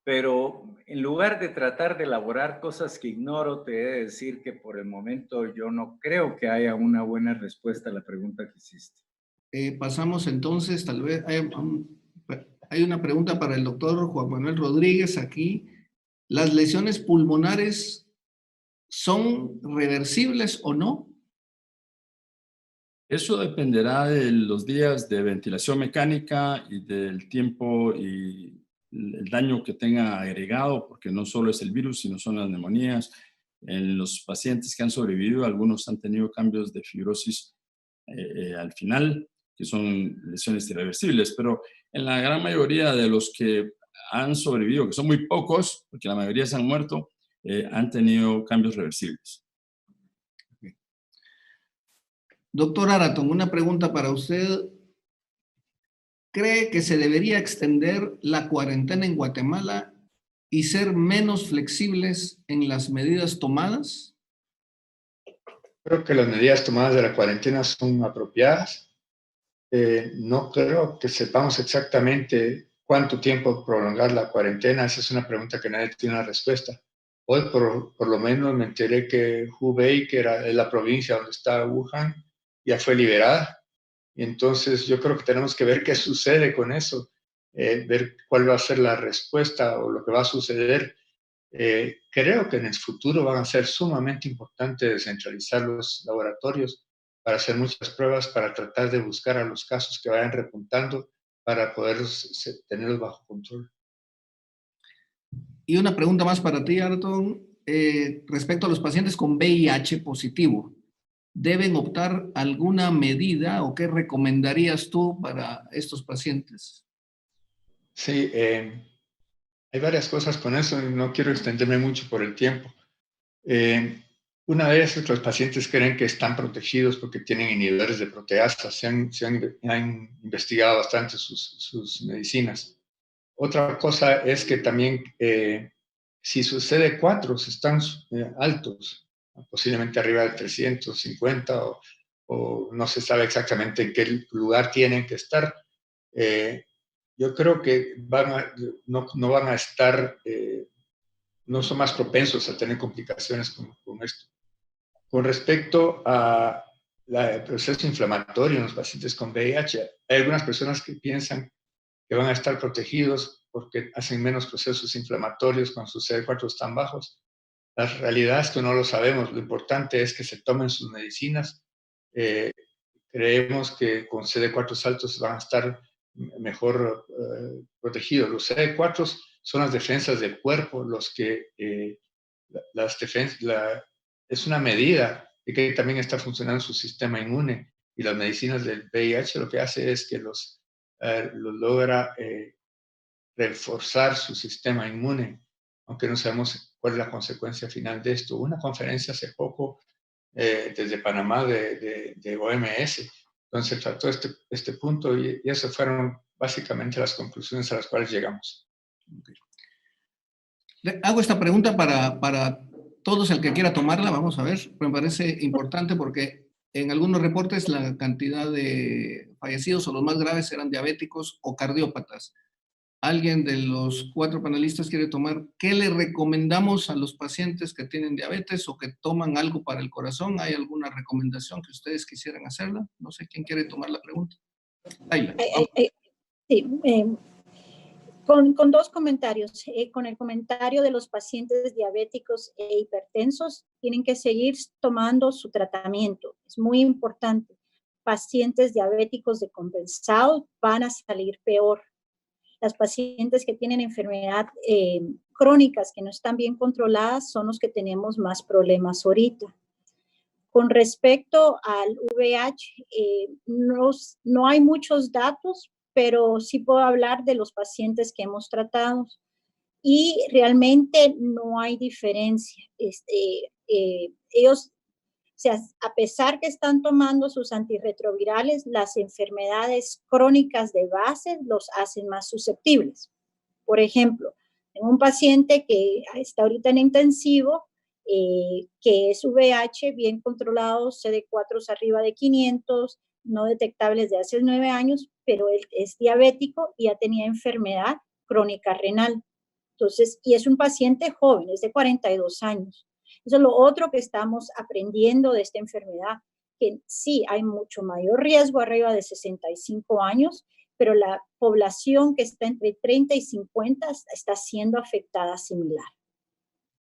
pero en lugar de tratar de elaborar cosas que ignoro, te he de decir que por el momento yo no creo que haya una buena respuesta a la pregunta que hiciste. Pasamos entonces, tal vez, hay una pregunta para el doctor Juan Manuel Rodríguez aquí. ¿Las lesiones pulmonares son reversibles o no? Eso dependerá de los días de ventilación mecánica y del tiempo y el daño que tenga agregado, porque no solo es el virus, sino son las neumonías. En los pacientes que han sobrevivido, algunos han tenido cambios de fibrosis al final, que son lesiones irreversibles, pero en la gran mayoría de los que han sobrevivido, que son muy pocos, porque la mayoría se han muerto, han tenido cambios reversibles. Doctor Araton, una pregunta para usted. ¿Cree que se debería extender la cuarentena en Guatemala y ser menos flexibles en las medidas tomadas? Creo que las medidas tomadas de la cuarentena son apropiadas. No creo que sepamos exactamente cuánto tiempo prolongar la cuarentena. Esa es una pregunta que nadie tiene una respuesta. Hoy, por lo menos, me enteré que Hubei, que era la provincia donde está Wuhan, ya fue liberada. Y entonces yo creo que tenemos que ver qué sucede con eso, ver cuál va a ser la respuesta o lo que va a suceder. Creo que en el futuro van a ser sumamente importante descentralizar los laboratorios para hacer muchas pruebas, para tratar de buscar a los casos que vayan repuntando para poder tenerlos bajo control. Y una pregunta más para ti, Araton, respecto a los pacientes con VIH positivo. ¿Deben optar alguna medida o qué recomendarías tú para estos pacientes? Sí, hay varias cosas con eso y no quiero extenderme mucho por el tiempo. Una de ellas es que los pacientes creen que están protegidos porque tienen inhibidores de proteasa. Se han investigado bastante sus medicinas. Otra cosa es que también si sus CD4 están altos, posiblemente arriba de 350 o no se sabe exactamente en qué lugar tienen que estar, yo creo que no van a estar, no son más propensos a tener complicaciones con esto. Con respecto a el proceso inflamatorio en los pacientes con VIH, hay algunas personas que piensan que van a estar protegidos porque hacen menos procesos inflamatorios cuando sus CD4 están bajos. La realidad es que no lo sabemos. Lo importante es que se tomen sus medicinas. Creemos que con CD4 altos van a estar mejor protegidos. Los CD4 son las defensas del cuerpo, los que es una medida de que también está funcionando su sistema inmune, y las medicinas del VIH lo que hace es que los logra reforzar su sistema inmune, aunque no sabemos cuál es la consecuencia final de esto. Una conferencia hace poco desde Panamá de OMS, donde se trató este punto, y esas fueron básicamente las conclusiones a las cuales llegamos. Hago esta pregunta para todos el que quiera tomarla, vamos a ver, me parece importante porque en algunos reportes la cantidad de fallecidos o los más graves eran diabéticos o cardiópatas. ¿Alguien de los 4 panelistas quiere tomar? ¿Qué le recomendamos a los pacientes que tienen diabetes o que toman algo para el corazón? ¿Hay alguna recomendación que ustedes quisieran hacerla? No sé quién quiere tomar la pregunta. Laila. Sí, con 2 comentarios. Con el comentario de los pacientes diabéticos e hipertensos, tienen que seguir tomando su tratamiento. Es muy importante. Pacientes diabéticos decompensado van a salir peor. Las pacientes que tienen enfermedad crónicas que no están bien controladas son los que tenemos más problemas ahorita. Con respecto al VIH, no hay muchos datos, pero sí puedo hablar de los pacientes que hemos tratado y realmente no hay diferencia. Ellos, o sea, a pesar que están tomando sus antirretrovirales, las enfermedades crónicas de base los hacen más susceptibles. Por ejemplo, tengo un paciente que está ahorita en intensivo, que es VIH bien controlado, CD4 arriba de 500, no detectables de hace 9 años, pero él es diabético y ya tenía enfermedad crónica renal. Entonces, y es un paciente joven, es de 42 años. Eso es lo otro que estamos aprendiendo de esta enfermedad, que sí hay mucho mayor riesgo arriba de 65 años, pero la población que está entre 30 y 50 está siendo afectada similar.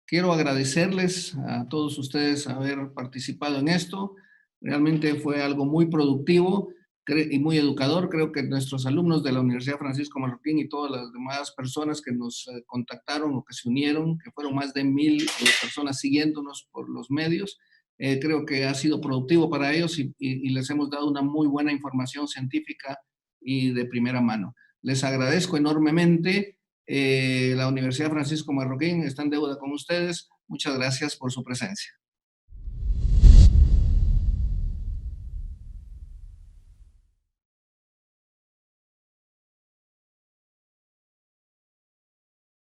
Quiero agradecerles a todos ustedes haber participado en esto. Realmente fue algo muy productivo y muy educador. Creo que nuestros alumnos de la Universidad Francisco Marroquín y todas las demás personas que nos contactaron o que se unieron, que fueron más de 1000 personas siguiéndonos por los medios, Creo que ha sido productivo para ellos y les hemos dado una muy buena información científica y de primera mano. Les agradezco enormemente. La Universidad Francisco Marroquín está en deuda con ustedes. Muchas gracias por su presencia.